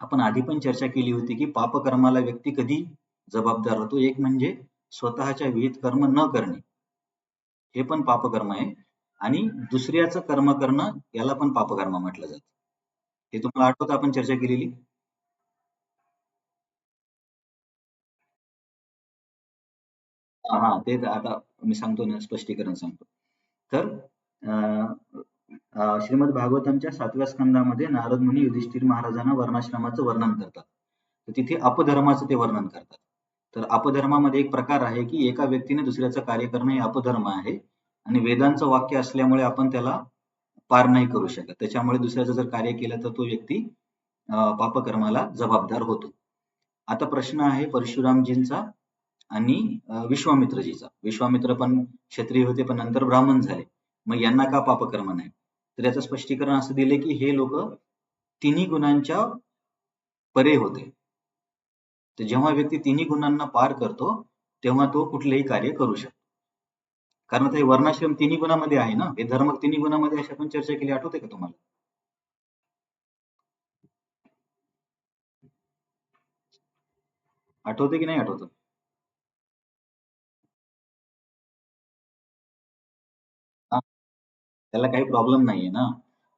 आपण आधी पण चर्चा केली होती की पापकर्माला व्यक्ती कधी जबाबदार होतो. एक म्हणजे स्वतःच्या विहित कर्म न करणे, हे पण पापकर्म आहे. आणि दुसऱ्याचं कर्म करणं याला पण पापकर्म म्हटलं जातं. हे तुम्हाला आठवतं आपण चर्चा केलेली? हां, ते आता मी सांगतो ना, स्पष्टीकरण सांगतो. तर अ, श्रीमद भागवतमच्या 7व्या स्कंदामध्ये नारद मुनी युधिष्ठिर महाराजांना वर्णाश्रमाचं वर्णन करतात. तर तिथे अपधर्माचं ते वर्णन करतात. तर अपधर्मामध्ये एक प्रकार आहे की एका व्यक्तीने दुसऱ्याचं कार्य करणं हे अपधर्म आहे आणि वेदांचं वाक्य असल्यामुळे आपण त्याला पार नाही करू शकत. त्याच्यामुळे दुसऱ्याचं जर कार्य केलं तर तो व्यक्ती पापकर्माला जबाबदार होतो. आता प्रश्न आहे परशुरामजींचा आणि विश्वामित्रजीचा. विश्वामित्र पण क्षत्रिय होते पण नंतर ब्राह्मण झाले. मग यांना का पापकर्म नाही? तर याचं स्पष्टीकरण असं दिले की हे लोक तिन्ही गुणांच्या परे होते. तर जेव्हा व्यक्ती तिन्ही गुणांना पार करतो, तेव्हा तो कुठलेही कार्य करू शकतो. कारण आता हे वर्णाश्रम तिन्ही गुणामध्ये आहे ना, हे धर्म तिन्ही गुणामध्ये अशी आपण चर्चा केली, आठवते का तुम्हाला? आठवते की नाही आठवत? हा, त्याला काही प्रॉब्लेम नाहीये ना.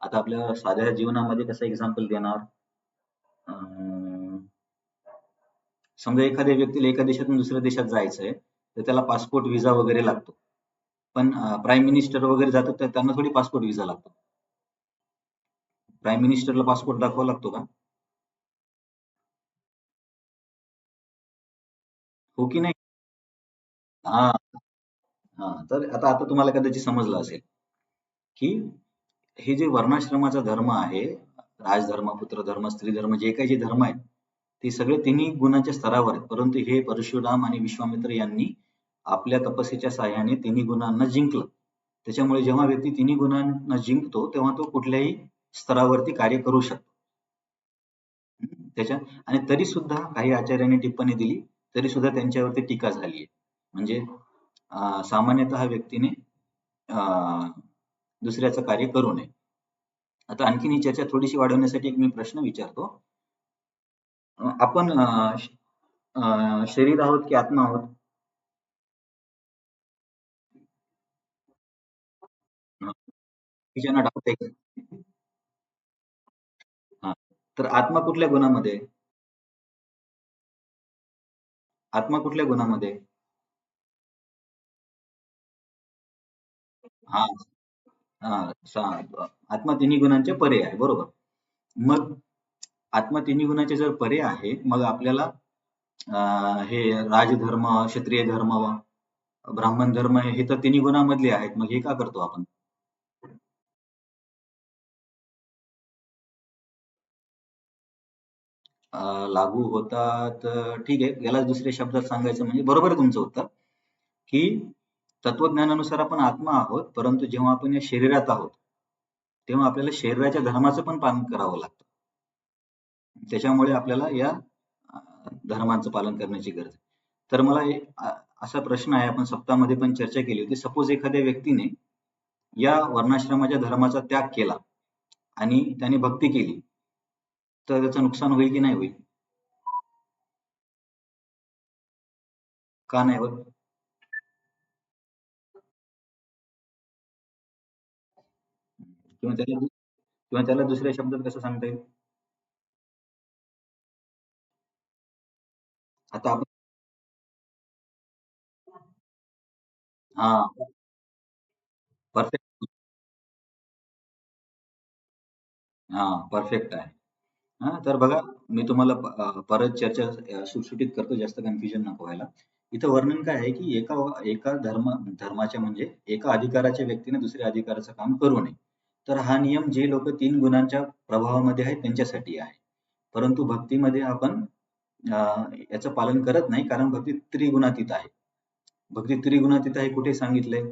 आता आपल्या साध्या जीवनामध्ये कसं एक्झाम्पल देणार? अं, समजा एखाद्या व्यक्तीला एका देशातून दुसऱ्या देशात जायचंय, तर त्याला पासपोर्ट व्हिसा वगैरे लागतो. पण प्राईम मिनिस्टर वगैरे जातात तर त्यांना थोडी पासपोर्ट व्हिसा लागतो. प्राईम मिनिस्टरला पासपोर्ट दाखवावा लागतो का? हो की नाही? हा, हा. तर आता आता तुम्हाला कदाचित समजलं असेल की हे जे वर्णाश्रमाचा धर्म आहे, राजधर्म, पुत्रधर्म, स्त्रीधर्म, जे काही जे धर्म आहेत, ते सगळे तिन्ही गुणांच्या स्तरावर आहेत. परंतु हे परशुराम आणि विश्वामित्र यांनी आपल्या तपस्येच्या साहाय्याने तिन्ही गुणांना जिंकलं. त्याच्यामुळे जेव्हा व्यक्ती तिन्ही गुणांना जिंकतो, तेव्हा तो कुठल्याही स्तरावरती कार्य करू शकतो. त्याच्या आणि तरी सुद्धा काही आचार्यांनी टिप्पणी दिली, तरी सुद्धा त्यांच्यावरती टीका झाली आहे. म्हणजे सामान्यतः व्यक्तीने दुसऱ्याचं कार्य करू नये. आता आणखीन ही चर्चा थोडीशी वाढवण्यासाठी एक मी प्रश्न विचारतो. आपण शरीर आहोत की आत्मा आहोत? किचन डाऊट आहे का? हा. तर आत्मा कुठल्या गुणामध्ये आहे? आत्मा कुठल्या गुणामध्ये आहे? हा, हा. आत्मा तिन्ही गुणांच्या परे आहे, बरोबर. मग आत्मा तिन्ही गुणांचे जर परे आहे, मग आपल्याला हे राजधर्म, क्षत्रिय धर्म ब्राह्मण धर्म हे तर तिन्ही गुणामधले आहेत. मग हे का करतो आपण? लागू होतात ठीक आहे. याला दुसऱ्या शब्दात सांगायचं म्हणजे बरोबर आहे तुमचं उत्तर, की तत्वज्ञानानुसार आपण आत्मा आहोत, परंतु जेव्हा आपण या शरीरात आहोत, तेव्हा आपल्याला शरीराच्या धर्माचं पण पालन करावं लागतं. त्याच्यामुळे आपल्याला या अ, धर्मांचं पालन करण्याची गरज आहे. तर मला असा प्रश्न आहे, आपण सप्ताहामध्ये पण चर्चा केली होती. सपोज एखाद्या व्यक्तीने या वर्णाश्रमाच्या धर्माचा त्याग केला आणि त्याने भक्ती केली, तर त्याचं नुकसान होईल की नाही होईल? का नाही होत? किंवा त्याला दुसऱ्या शब्दात कसं सांगता येईल? आता आपण हा परफेक्ट हा परफेक्ट आहे. हा तर बघा, मी तुम्हाला परत चर्चा सुटसुटीत करतो, जास्त कन्फ्युजन नको व्हायला. इथं वर्णन काय आहे, की एका एका धर्माच्या म्हणजे एका अधिकाराच्या व्यक्तीने दुसऱ्या अधिकाराचं काम करू नये. तर हा नियम जे लोक 3 गुणांच्या प्रभावामध्ये आहेत त्यांच्यासाठी आहे. परंतु भक्तीमध्ये आपण याचं पालन करत नाही, कारण भक्ती त्रिगुणातीत आहे. भक्ती त्रिगुणातीत आहे कुठे सांगितलंय?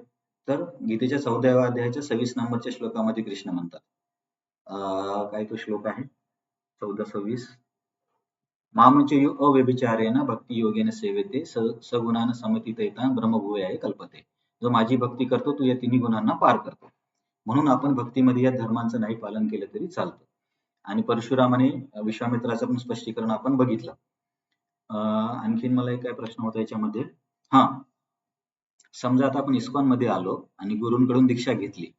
तर गीतेच्या 14व्या अध्यायाच्या 26 नंबरच्या श्लोकामध्ये कृष्ण म्हणतात. काय तो श्लोक आहे? 14-26. मामचयो अव्यभिचारेण भक्ती योगेन सेवेते सगुणान समतीतैतान ब्रह्मभूयाय कल्पते. जो माझी भक्ती करतो तो या तिन्ही गुणांना पार करतो. म्हणून आपण भक्तीमध्ये या धर्मांचं नाही पालन केलं तरी चालतं. आणि परशुरामाने विश्वामित्राचं पण स्पष्टीकरण आपण बघितलं. आणखीन मला एक काय प्रश्न होता याच्यामध्ये? हा, समजा आता आपण इस्कॉन मध्ये आलो आणि गुरूंकडून दीक्षा घेतली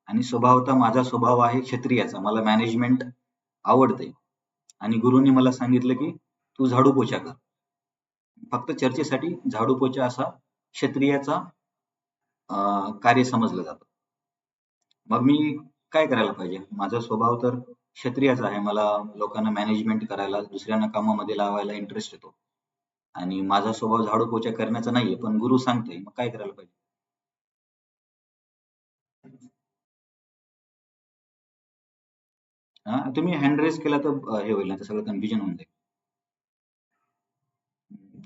आणि स्वभावतः माझा स्वभाव आहे क्षत्रियाचा, मला मॅनेजमेंट आवडते आणि गुरुनी मला सांगितलं की तू झाडू पोछा कर. फक्त चर्चेसाठी झाडू पोछा असा क्षत्रियाचा कार्य समजलं जातं. मग मी काय करायला पाहिजे? माझा स्वभाव तर क्षत्रियाचा आहे. मला लोकांना मॅनेजमेंट करायला, दुसऱ्यांना कामामध्ये लावायला इंटरेस्ट येतो. आणि माझा स्वभाव झाडू पोछा करण्याचा नाहीये, पण गुरु सांगतोय, मग काय करायला पाहिजे? तुम्ही हँड रेस केला तर हे होईल ना, तर सगळं कन्फ्युजन होऊन जाईल.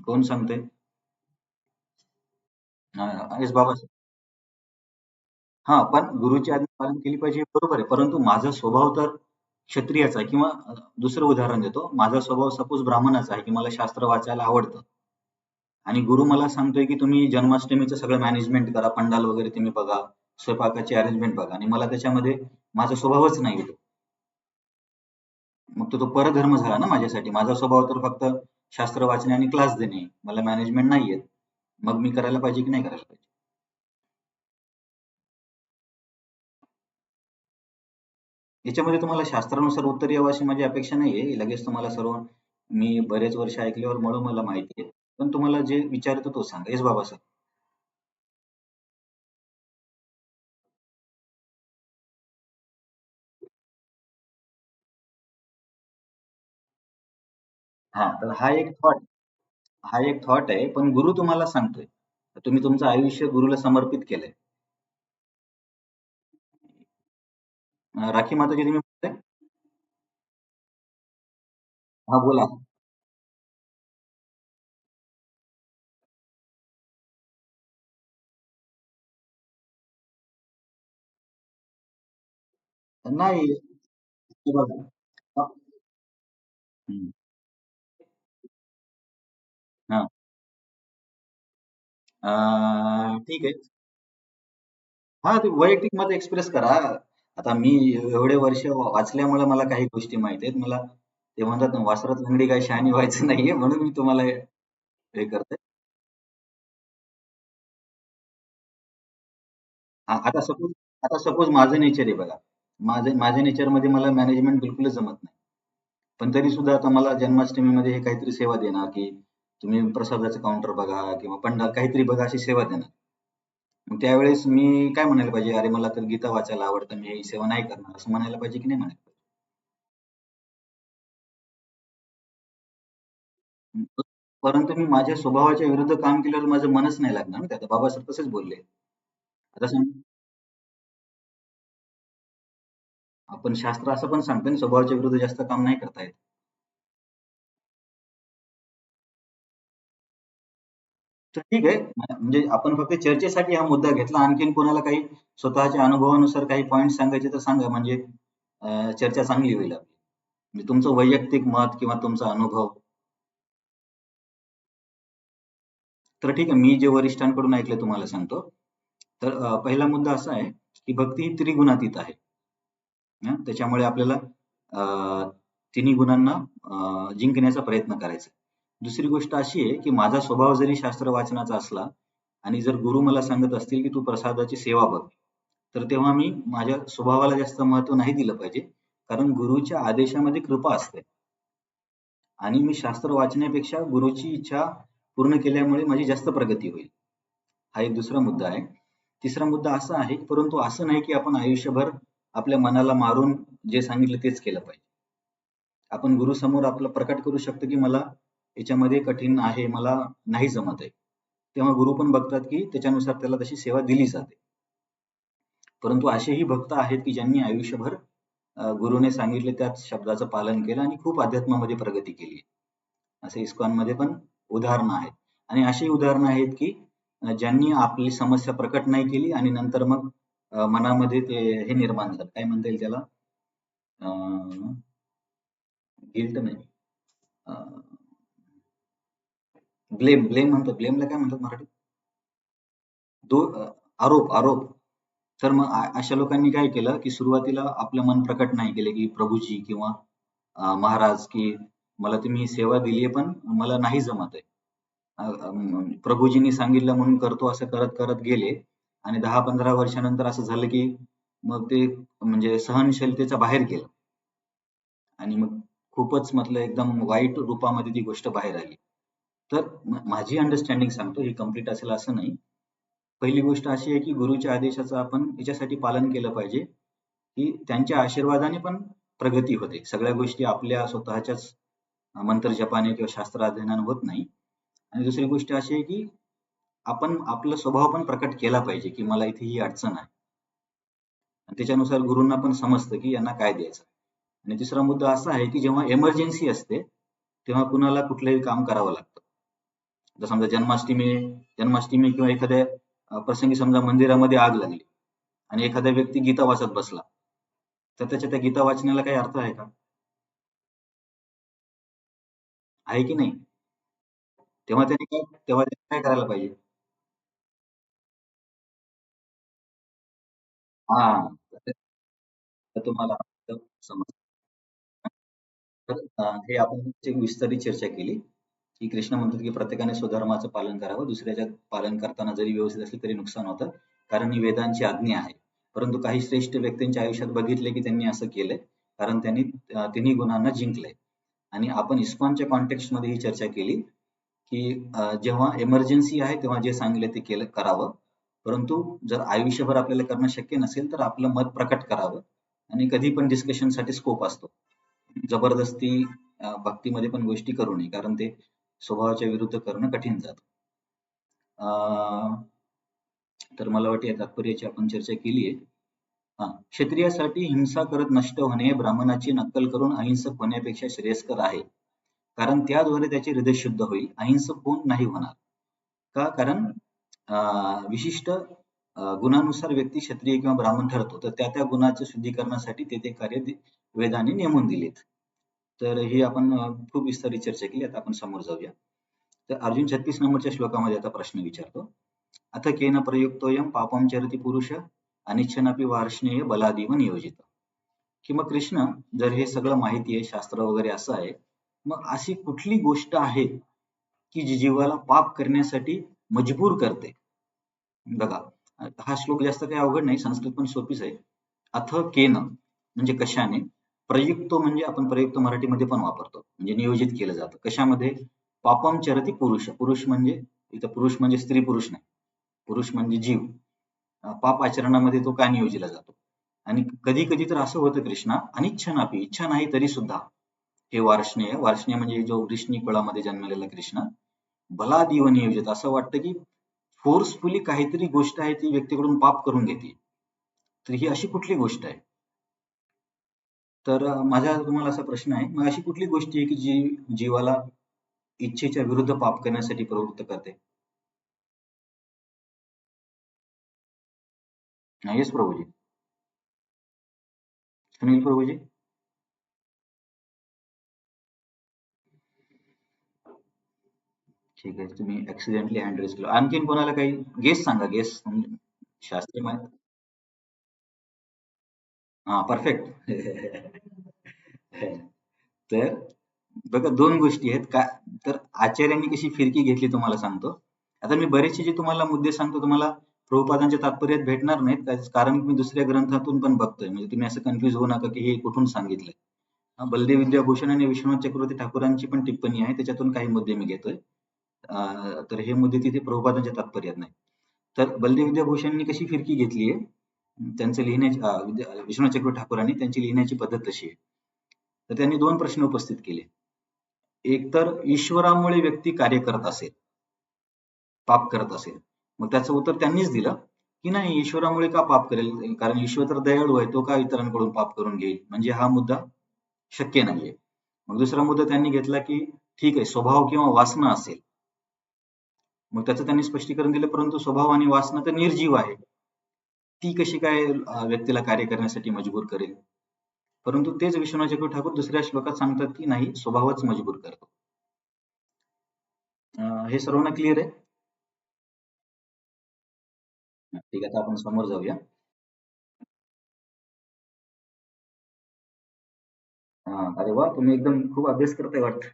कोण सांगतंय? येस बाबा. हां, पण गुरुची आज्ञा पालन केली पाहिजे हे बरोबर आहे. परंतु माझा स्वभाव तर क्षत्रियाचा आहे किंवा दुसरं उदाहरण देतो. माझा स्वभाव सपोज ब्राह्मणाचा आहे, की मला शास्त्र वाचायला आवडतं आणि गुरु मला सांगतोय, की तुम्ही जन्माष्टमीचं सगळं मॅनेजमेंट करा, पंडाल वगैरे तुम्ही बघा, स्वयंपाकाची अरेंजमेंट बघा आणि मला त्याच्यामध्ये माझा स्वभावच नाही येतो. मग तो परधर्म झाला ना माझ्यासाठी. माझा स्वभाव तर फक्त शास्त्र वाचणे आणि क्लास देणे. मला मॅनेजमेंट नाही येत. मग मी करायला पाहिजे की नाही करायला पाहिजे? याच्यामध्ये तुम्हाला शास्त्रानुसार उत्तर यावं अशी माझी अपेक्षा नाहीये. लगेच तुम्हाला सर्व मी बरेच वर्ष ऐकल्यावर मला माहिती आहे. पण तुम्हाला जे विचारतो तो सांगा. येस बाबा सर. हां, तर हा एक थॉट आहे. पण गुरु तुम्हाला सांगतोय. तुम्ही तुमचं आयुष्य गुरुला समर्पित केलंय. राखी माताजी तुम्ही बोलताय? हां, बोला. नाही. हे बघा. अ, हं. हां. ठीक आहे. हां, ते वैयक्तिक मत एक्सप्रेस करा. आता मी एवढे वर्ष वाचल्यामुळे मला काही गोष्टी माहिती आहेत. मला ते म्हणतात ना, वासरात लंगडी काही शहाणी व्हायचं नाहीये म्हणून मी तुम्हाला हे करतोय. आता सपोज माझं नेचर आहे बघा. माझ्या नेचरमध्ये मला मॅनेजमेंट बिलकुलच जमत नाही. पण तरी सुद्धा आता मला जन्माष्टमीमध्ये हे काहीतरी सेवा देणार, की तुम्ही प्रसादाचं काउंटर बघा किंवा पंडाल काहीतरी बघा अशी सेवा देणार. मग त्यावेळेस मी काय म्हणायला पाहिजे? अरे मला तर गीता वाचायला आवडतं, मी ही सेवा नाही करणार असं म्हणायला पाहिजे की नाही म्हणायला पाहिजे? परंतु मी माझ्या स्वभावाच्या विरुद्ध काम केल्यावर माझं मनच नाही लागणार ना त्यात. बाबासाहेब तसेच बोलले. आता आपण शास्त्र असं पण सांगतं ना, स्वभावाच्या विरुद्ध जास्त काम नाही करता येत. तर ठीक आहे. म्हणजे आपण फक्त चर्चेसाठी हा मुद्दा घेतला. आणखीन कोणाला काही स्वतःच्या अनुभवानुसार काही पॉइंट सांगायचे तर सांगा, म्हणजे चर्चा चांगली होईल आपली. म्हणजे तुमचं वैयक्तिक मत किंवा तुमचा अनुभव. तर ठीक आहे, मी जे वरिष्ठांकडून ऐकलं तुम्हाला सांगतो. तर पहिला मुद्दा असा आहे की भक्ती ही त्रिगुणातीत आहे. त्याच्यामुळे आपल्याला तिन्ही गुणांना जिंकण्याचा प्रयत्न करायचा. दुसरी गोष्ट अशी आहे की माझा स्वभाव जरी शास्त्र वाचनाचा असला आणि जर गुरु मला सांगत असतील की तू प्रसादाची सेवा बघ, तर तेव्हा मी माझ्या स्वभावाला जास्त महत्व नाही दिलं पाहिजे. कारण गुरुच्या आदेशामध्ये कृपा असते आणि मी शास्त्र वाचण्यापेक्षा गुरुची इच्छा पूर्ण केल्यामुळे माझी जास्त प्रगती होईल. हा एक दुसरा मुद्दा आहे. तिसरा मुद्दा असा आहे, परंतु असं नाही की आपण आयुष्यभर आपल्या मनाला मारून जे सांगितलं तेच केलं पाहिजे. आपण गुरुसमोर आपलं प्रकट करू शकतो की मला याच्यामध्ये कठीण आहे, मला नाही जमत आहे. तेव्हा गुरु पण बघतात की त्याच्यानुसार त्याला तशी सेवा दिली जाते. परंतु असेही भक्त आहेत की ज्यांनी आयुष्यभर गुरुने सांगितले त्याच शब्दाचं पालन केलं आणि खूप अध्यात्मामध्ये प्रगती केली. असे इस्कॉनमध्ये पण उदाहरणं आहेत. आणि अशी उदाहरणं आहेत की ज्यांनी आपली समस्या प्रकट नाही केली आणि नंतर मग मनामध्ये ते हे निर्माण झालं, काय म्हणता येईल त्याला, गिल्ट नाही, ब्लेम ब्लेम म्हणतो, ब्लेमला काय म्हणतात मराठीत, आरोप आरोप. तर मग अशा लोकांनी काय केलं की सुरुवातीला आपलं मन प्रकट नाही केले की प्रभूजी किंवा महाराज की मला तुम्ही सेवा दिली आहे पण मला नाही जमत आहे. प्रभूजींनी सांगितलं म्हणून करतो असं करत करत गेले आणि 10-15 वर्षानंतर असं झालं की मग ते म्हणजे सहनशीलतेच्या बाहेर गेलं आणि मग खूपच म्हटलं एकदम वाईट रूपामध्ये ती गोष्ट बाहेर आली. तर माझी अंडरस्टँडिंग सांगतो, ही कम्प्लीट असेल असं नाही. पहिली गोष्ट अशी आहे की गुरुच्या आदेशाचं आपण याच्यासाठी पालन केलं पाहिजे की त्यांच्या आशीर्वादाने पण प्रगती होते. सगळ्या गोष्टी आपल्या स्वतःच्याच मंत्र जपाने किंवा शास्त्र अध्ययनाने होत नाही. आणि दुसरी गोष्ट अशी आहे की आपण आपला स्वभाव पण प्रकट केला पाहिजे की मला इथे ही अडचण आहे. आणि त्याच्यानुसार गुरूंना पण समजतं की यांना काय द्यायचं. आणि तिसरा मुद्दा असा आहे की जेव्हा एमर्जन्सी असते तेव्हा कुणाला कुठलंही काम करावं लागतं. जर समजा जन्माष्टमी किंवा एखाद्या प्रसंगी समजा मंदिरामध्ये आग लागली आणि एखादा व्यक्ती गीता वाचत बसला, तर त्याच्या त्या गीता वाचण्याला काही अर्थ आहे का? आहे की नाही? तेव्हा त्याने काय करायला पाहिजे? हा, तर तुम्हाला समज. तर हे आपण एक विस्तारित चर्चा केली की कृष्ण म्हणतात की प्रत्येकाने स्वधर्माचं पालन करावं. दुसऱ्याच्या पालन करताना जरी व्यवस्थित असले तरी नुकसान होतं, कारण ही वेदांची आज्ञा आहे. परंतु काही श्रेष्ठ व्यक्तींच्या आयुष्यात बघितले की त्यांनी असं केलंय, कारण त्यांनी तिन्ही गुणांना जिंकलंय. आणि आपण इस्कॉनच्या कॉन्टेक्स्ट मध्ये ही चर्चा केली की जेव्हा एमर्जन्सी आहे तेव्हा जे सांगितले ते केलं करावं. परंतु जर आयुष्यभर आपल्याला करणं शक्य नसेल तर आपलं मत प्रकट करावं. आणि कधी पण डिस्कशनसाठी स्कोप असतो. जबरदस्ती भक्तीमध्ये पण गोष्टी करू नये, कारण ते स्वभावाच्या विरुद्ध करणं कठीण जातं. तर मला वाटते या तात्पर्याची आपण चर्चा केली आहे. क्षत्रियासाठी हिंसा करत नष्ट होणे ब्राह्मणाची नक्कल करून अहिंसक होण्यापेक्षा श्रेयस्कर आहे. कारण त्याद्वारे त्याचे हृदय शुद्ध होईल. अहिंसक होऊन नाही होणार. का? कारण विशिष्ट गुणानुसार व्यक्ती क्षत्रिय किंवा ब्राह्मण ठरतो. तर त्या त्या गुणाच्या शुद्धीकरणासाठी ते ते कार्य वेदाने नेमून दिलेत. तर ही आपण खूप विस्तारित चर्चा केली. आता आपण समोर जाऊया. तर अर्जुन 36 नंबरच्या श्लोकामध्ये आता प्रश्न विचारतो. अथ केन प्रयुक्तोयम पापम चरति पुरुष अनिच्छनापि वार्ष्णेय बलादिव नियोजित. की मग कृष्ण, जर हे सगळं माहिती आहे, शास्त्र वगैरे असं आहे, मग अशी कुठली गोष्ट आहे की जी जीवाला पाप करण्यासाठी मजबूर करते? बघा, हा श्लोक जास्त काही अवघड नाही, संस्कृत पण सोपीच आहे. अथ केन म्हणजे कशाने, प्रयुक्तो म्हणजे आपण प्रयुक्त मराठीमध्ये पण वापरतो, म्हणजे नियोजित केलं जातं. कशामध्ये? पापम चरती पुरुष. पुरुष म्हणजे इथं पुरुष म्हणजे स्त्री पुरुष नाही, पुरुष म्हणजे जीव. पाप आचरणामध्ये तो का नियोजिला जातो? आणि कधी कधी तर असं होतं कृष्णा, अनिच्छनापी, इच्छा नाही तरी सुद्धा हे वार्ष्णेय. वार्ष्णेय म्हणजे जो वृष्णी कुळामध्ये जन्मलेला कृष्ण, बलात् इव नियोजित, असं वाटतं की फोर्सफुली काहीतरी गोष्ट आहे ती व्यक्तीकडून पाप करून घेते. तर ही अशी कुठली गोष्ट आहे? तर माझा तुम्हाला असा प्रश्न आहे, मग अशी कुठली गोष्ट आहे की जी जीवाला इच्छेच्या विरुद्ध पाप करण्यासाठी प्रवृत्त करते? येस प्रभूजी. सुनील प्रभूजी. ठीक आहे, तुम्ही ऍक्सिडेंटली हँड रेस केला. आणखीन कोणाला काही गेस सांगा, गेस. शास्त्रीय माहिती. हा, परफेक्ट. तर बघा, दोन गोष्टी आहेत का. तर आचार्यांनी कशी फिरकी घेतली तुम्हाला सांगतो. आता मी बरेचसे जे तुम्हाला मुद्दे सांगतो तुम्हाला प्रभुपादांच्या तात्पर्यात भेटणार नाहीत, कारण मी दुसऱ्या ग्रंथातून पण बघतोय. म्हणजे तुम्ही असं कन्फ्युज होऊ नका की हे कुठून सांगितलंय. बलदेव विद्याभूषण आणि विश्वनाथ चक्रवर्ती ठाकूरांची पण टिप्पणी आहे, त्याच्यातून काही मुद्दे मी घेतोय. तर हे मुद्दे तिथे प्रभुपादांच्या तात्पर्यात नाही. तर बलदेव विद्याभूषणनी कशी फिरकी घेतलीये, त्यांचं लिहिण्याची विश्वनाथ चक्रवर्ती ठाकूरांनी त्यांची लिहिण्याची पद्धत तशी आहे. तर त्यांनी दोन प्रश्न उपस्थित केले. एक तर ईश्वरामुळे व्यक्ती कार्य करत असेल, पाप करत असेल, मग त्याचं उत्तर त्यांनीच दिलं की नाही, ईश्वरामुळे का पाप करेल, कारण ईश्वर तर दयाळू आहे, तो का इतरांकडून पाप करून घेईल, म्हणजे हा मुद्दा शक्य नाहीये. मग दुसरा मुद्दा त्यांनी घेतला की ठीक आहे, स्वभाव किंवा वासना असेल, मग त्याचं त्यांनी स्पष्टीकरण दिलं, परंतु स्वभाव आणि वासना तर निर्जीव आहे, ती कशी काय व्यक्तीला कार्य करण्यासाठी मजबूर करेल. परंतु तेच विश्वनाथ चक्रवर्ती ठाकूर दुसऱ्या श्लोकात सांगतात की नाही, स्वभावच मजबूर करतो. हे सर्वांना क्लिअर आहे? ठीक आहे, आता आपण समोर जाऊया. अरे वा, तुम्ही एकदम खूप अभ्यास करताय वाटतं.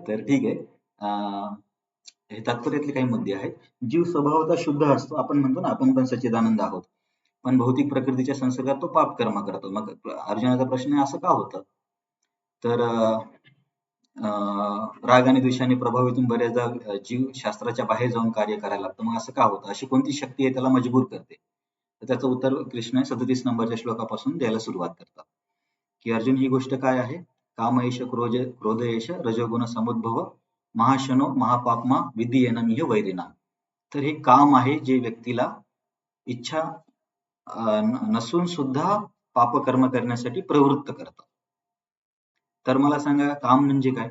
तर ठीक आहे. हे तात्पर्यातले काही मुद्दे आहेत. जीव स्वभावतः शुद्ध असतो, आपण म्हणतो ना, आपण पण सच्चिदानंद आहोत, पण भौतिक प्रकृतीच्या संसर्गात तो पाप कर्म करतो. मग अर्जुनाचा प्रश्न आहे, असं का होतं? तर राग आणि द्वेषाने प्रभावितून बऱ्याचदा जीव शास्त्राच्या बाहेर जाऊन कार्य करायला लागतो. मग असं का होतं? अशी कोणती शक्ती आहे त्याला मजबूर करते? तर त्याचं उत्तर कृष्ण 37 नंबरच्या श्लोकापासून द्यायला सुरुवात करतात, की अर्जुन, ही गोष्ट काय आहे? कामएष क्रोधएष रजोगुण समुद्भव महाशनो महापाप्मा विद्धीयेनमिह वैरिणा. तर हे काम आहे जे व्यक्तीला इच्छा नसून सुद्धा पापकर्म करण्यासाठी प्रवृत्त करतं. तर मला सांगा, काम म्हणजे काय?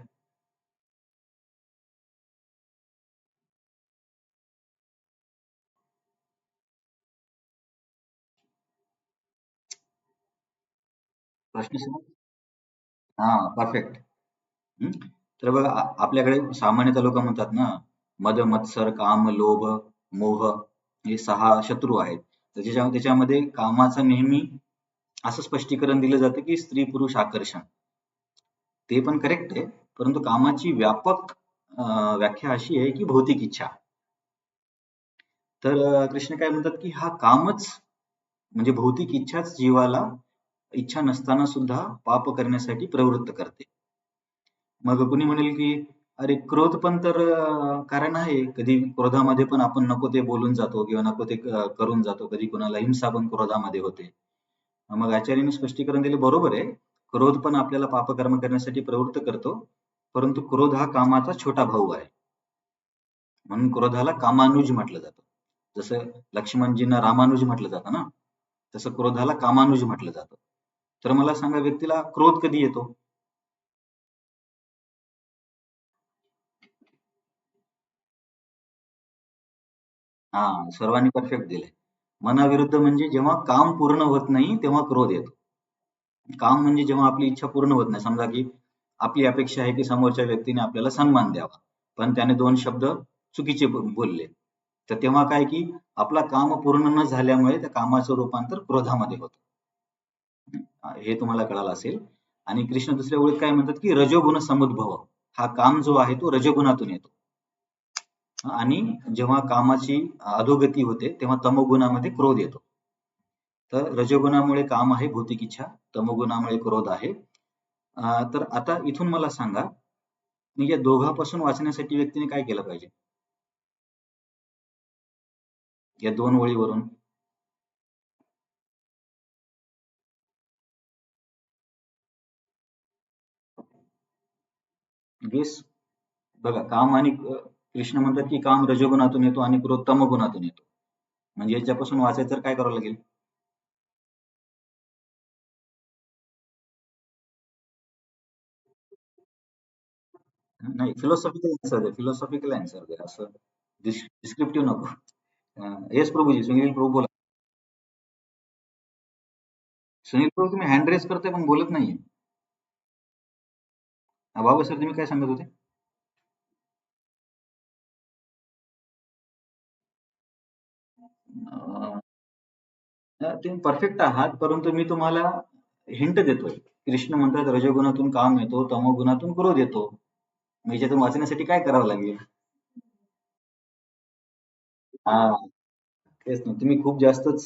प्रश्न समज. हा, परफेक्ट. तर बघा, आपल्याकडे सामान्यतः लोक म्हणतात ना, मद मत्सर काम लोभ मोह हे 6 शत्रू आहेत. तर त्याच्यामध्ये कामाचं नेहमी असं स्पष्टीकरण दिलं जातं की स्त्री पुरुष आकर्षण. ते पण करेक्ट आहे, परंतु कामाची व्यापक व्याख्या अशी आहे की भौतिक इच्छा. तर कृष्ण काय म्हणतात की हा कामच, म्हणजे भौतिक इच्छाच जीवाला इच्छा नसताना सुद्धा पाप करण्यासाठी प्रवृत्त करते. मग कुणी म्हणेल की अरे, क्रोध पण तर कारण आहे. कधी क्रोधामध्ये पण आपण नको ते बोलून जातो किंवा नको ते करून जातो. कधी कुणाला हिंसा पण क्रोधामध्ये होते. मग आचार्यांनी स्पष्टीकरण दिले, बरोबर आहे. क्रोध पण आपल्याला पापकर्म करण्यासाठी प्रवृत्त करतो. परंतु क्रोध हा कामाचा छोटा भाऊ आहे. म्हणून क्रोधाला कामानुज म्हटलं जातं. जसं लक्ष्मणजींना रामानुज म्हटलं जातं ना, तसं क्रोधाला कामानुज म्हटलं जातं. तर मला सांगा, व्यक्तीला क्रोध कधी येतो? हा, सर्वांनी परफेक्ट दिलंय. मनाविरुद्ध म्हणजे जेव्हा काम पूर्ण होत नाही तेव्हा क्रोध येतो. काम म्हणजे जेव्हा आपली इच्छा पूर्ण होत नाही. समजा की आपली अपेक्षा आहे की समोरच्या व्यक्तीने आपल्याला सन्मान द्यावा, पण त्याने 2 शब्द चुकीचे बोलले. तर तेव्हा काय की आपला काम पूर्ण न झाल्यामुळे त्या कामाचं रूपांतर क्रोधामध्ये होतं. हे तुम्हाला कळालं असेल. आणि कृष्ण दुसऱ्या ओळीत काय म्हणतात की रजोगुण समुद्भव. हा काम जो आहे तो रजोगुणातून येतो. आणि जेव्हा कामाची अधोगती होते तेव्हा तमोगुणामध्ये क्रोध येतो. तर रजोगुणामुळे काम आहे भौतिक इच्छा, तमोगुणामुळे क्रोध आहे. तर आता इथून मला सांगा, मी या दोघांपासून वाचण्यासाठी व्यक्तीने काय केलं पाहिजे? या 2 ओळीवरून. गेस. बघा काम आणि कृष्ण म्हणतात की काम रजोगुणातून येतो आणि क्रोध तमोगुणातून येतो. म्हणजे याच्यापासून वाचायचं तर काय करावं लागेल? नाही, फिलॉसॉफिकल आन्सर द्या, फिलॉसॉफिकल आन्सर द्या, असं डिस्क्रिप्टिव्ह नको. येस प्रभूजी, सुनील प्रभू बोला. सुनील प्रभू तुम्ही हँड रेस करताय पण बोलत नाहीये. बाबा सर तुम्ही काय सांगत होते? अं, तुम्ही परफेक्ट आहात, परंतु मी तुम्हाला हिंट देतोय. कृष्ण म्हणतात रजोगुणातून काम येतो, तमोगुणातून क्रोध येतो. मग याच्यातून वाचण्यासाठी काय करावं लागेल? हा, तेच ना, तुम्ही खूप जास्तच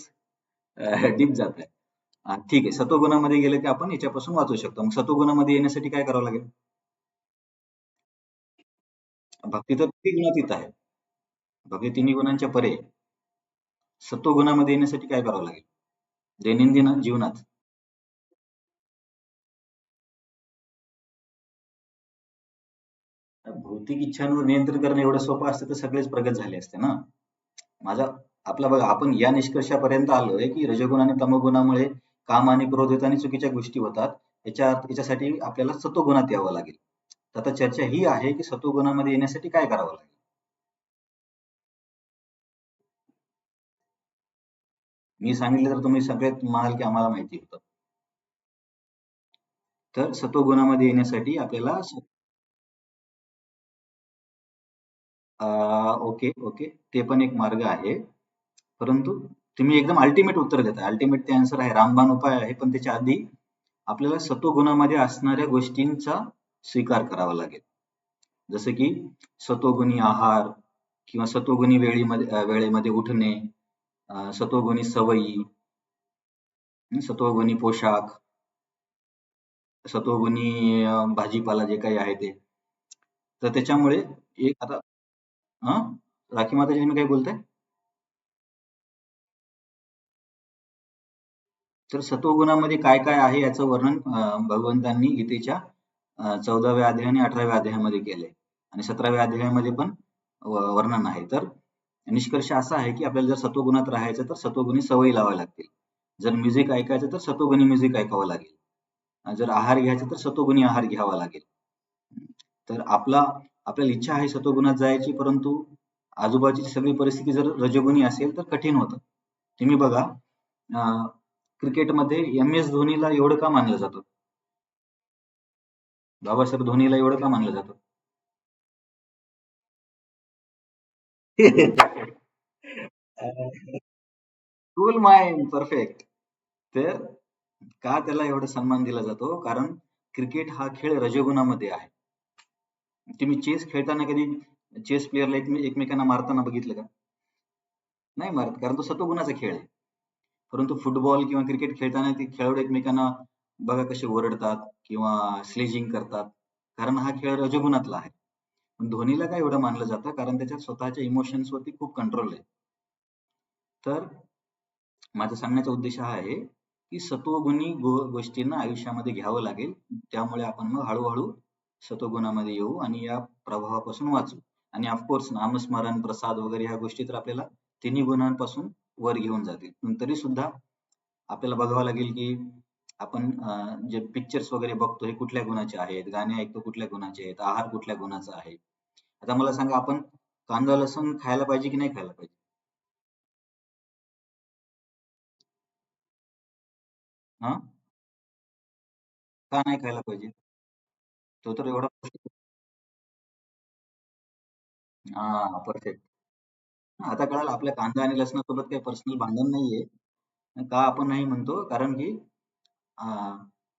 डीप जाताय. ठीक आहे, सत्वगुणामध्ये गेलं की आपण याच्यापासून वाचू शकतो. मग सत्वगुणामध्ये येण्यासाठी काय करावं लागेल? भक्ती तर तिन्ही गुणातीत आहे. भक्ती तिन्ही गुणांच्या परे आहे. सत्वगुणामध्ये येण्यासाठी काय करावं लागेल दैनंदिन जीवनात? भौतिक इच्छांवर नियंत्रण करणं एवढं सोपं असतं तर सगळेच प्रगत झाले असते ना. माझा आपला बघा, आपण या निष्कर्षापर्यंत आलोय की रजोगुण आणि तमोगुणामुळे काम आणि क्रोध येतात आणि चुकीच्या गोष्टी होतात. याच्यासाठी आपल्याला सत्वगुणात यावं लागेल. तर आता चर्चा ही आहे की सत्वगुणामध्ये येण्यासाठी काय करावं लागेल? मी सांगितलं तर तुम्ही सगळ्यात म्हणाल की आम्हाला माहिती होतं. तर सत्वगुणामध्ये येण्यासाठी आपल्याला ओके, ओके. ते पण एक मार्ग आहे. परंतु तुम्ही एकदम अल्टिमेट उत्तर देताय. अल्टिमेट ते आन्सर आहे, रामबाण उपाय आहे. पण त्याच्या आधी आपल्याला सत्वगुणामध्ये असणाऱ्या गोष्टींचा स्वीकार करावा लागेल. जसं की सत्वगुणी आहार किंवा सत्वगुणी वेळेमध्ये उठणे, सत्वगुणी सवयी, सत्वगुणी पोशाख, सत्वगुणी भाजीपाला जे काही आहे ते. तर त्याच्यामुळे एक आता राखी माताजी तुम्ही काय बोलताय? तर सत्वगुणामध्ये काय काय आहे याचं वर्णन भगवंतांनी गीतेच्या 14व्या अध्याय आणि 18व्या अध्यायामध्ये केलंय आणि 17व्या अध्यायामध्ये पण वर्णन आहे. तर निष्कर्ष असा आहे की आपल्याला जर सत्वगुणात राहायचं तर सत्वगुणी सवयी लावाव्या लागतील. जर म्युझिक ऐकायचं तर सत्वगुणी म्युझिक ऐकावं लागेल. जर आहार घ्यायचा तर सत्वगुणी आहार घ्यावा लागेल. तर आपल्याला इच्छा आहे सत्वगुणात जायची, परंतु आजूबाजूची सगळी परिस्थिती जर रजोगुणी असेल तर कठीण होतं. तुम्ही बघा, क्रिकेटमध्ये एम.एस. धोनीला एवढं का मानलं जातं? बाबासाहेब धोनीला एवढं का मानलं जातं? Cool mind, perfect. तर का त्याला एवढा सन्मान दिला जातो? कारण क्रिकेट हा खेळ रजोगुणामध्ये आहे. तुम्ही चेस खेळताना कधी चेस प्लेयरला एकमेकांना मारताना बघितलं का? नाही मारत, कारण तो सत्वगुणाचा खेळ आहे. परंतु फुटबॉल किंवा क्रिकेट खेळताना ते खेळाडू एकमेकांना बघा कसे ओरडतात किंवा स्लेजिंग करतात. कारण हा खेळ रजोगुणातला आहे. पण धोनीला का एवढं मानलं जातं? कारण त्याच्यात स्वतःच्या इमोशन्स वरती खूप कंट्रोल आहे. तर माझा सांगण्याचा उद्देश हा आहे की सत्वगुणी गोष्टींना आयुष्यामध्ये घ्यावं लागेल. त्यामुळे आपण मग हळूहळू सत्वगुणामध्ये येऊ आणि या प्रभावापासून वाचू. आणि ऑफकोर्स नामस्मरण, प्रसाद वगैरे ह्या गोष्टी तर आपल्याला तिन्ही गुणांपासून वर घेऊन जातील. पण तरी सुद्धा आपल्याला बघावं लागेल की आपण जे पिक्चर्स वगैरे बघतो हे कुठल्या गुणाचे आहेत, गाणे ऐकतो कुठल्या गुणाचे आहेत, आहार कुठल्या गुणाचा आहे. आता मला सांगा, आपण कांदा लसूण खायला पाहिजे की नाही खायला पाहिजे? हा, का नाही खायला पाहिजे? तो तर एवढा हा, परफेक्ट. आता कळालं, आपल्या कांदा आणि लसणासोबत काही पर्सनल भांडण नाहीये. का आपण नाही म्हणतो? कारण की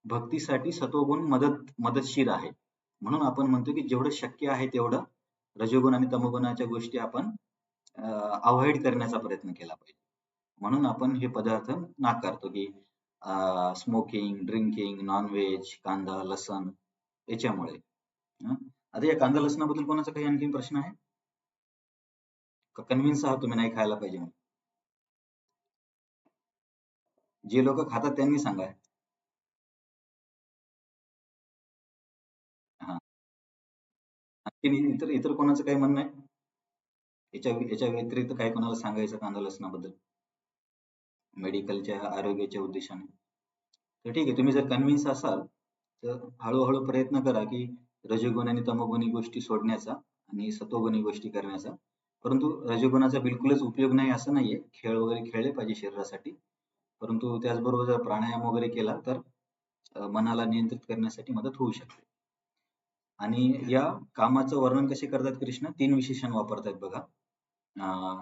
भक्तीसाठी सत्वगुण मदतशीर आहे. म्हणून आपण म्हणतो की जेवढं शक्य आहे तेवढं रजोगुण आणि तमोगुणाच्या गोष्टी आपण अव्हॉइड करण्याचा प्रयत्न केला पाहिजे. म्हणून आपण हे पदार्थ नाकारतो की स्मोकिंग, ड्रिंकिंग, नॉनव्हेज, कांदा, लसण याच्यामुळे. हं. आता या कांदा लसणाबद्दल कोणाचा काही आणखीन प्रश्न आहे? कन्व्हिन्स आहात तुम्ही नाही खायला पाहिजे म्हणून? जे लोक खातात त्यांनी सांगा. हा. की इतर इतर कोणाचं काही म्हणणं आहे याच्या व्यतिरिक्त काय कोणाला सांगायचं कांदा लसणाबद्दल, मेडिकलच्या आरोग्याच्या उद्देशाने? तर ठीक आहे, तुम्ही जर कन्व्हिन्स असाल तर हळूहळू प्रयत्न करा की रजोगुण आणि तमोगुणी गोष्टी सोडण्याचा आणि सत्वगुणी गोष्टी करण्याचा. परंतु रजोगुणाचा बिलकुलच उपयोग नाही असं नाहीये, खेळ वगैरे खेळले पाहिजे शरीरासाठी. परंतु त्याचबरोबर जर प्राणायाम वगैरे केला तर मनाला नियंत्रित करण्यासाठी मदत होऊ शकते. आणि या कामाचं वर्णन कसे करतात कृष्ण? 3 विशेषण वापरतात बघा.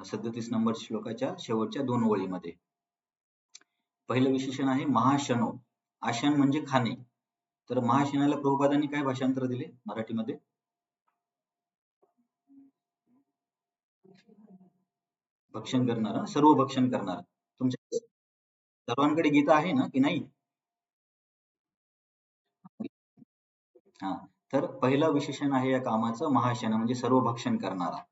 37 नंबर श्लोकाच्या शेवटच्या 2 ओळीमध्ये. पहिलं विशेषण आहे महाशनो. आशन म्हणजे खाणे. तर महाशनाला प्रभुपादांनी काय भाषांतर दिले मराठीमध्ये? भक्षण करणारा, सर्व भक्षण करणारा. तुमच्या सर्वांकडे गीता आहे ना की नाही? हा, तर पहिलं विशेषण आहे या कामाचं महाशन म्हणजे सर्व भक्षण करणारा.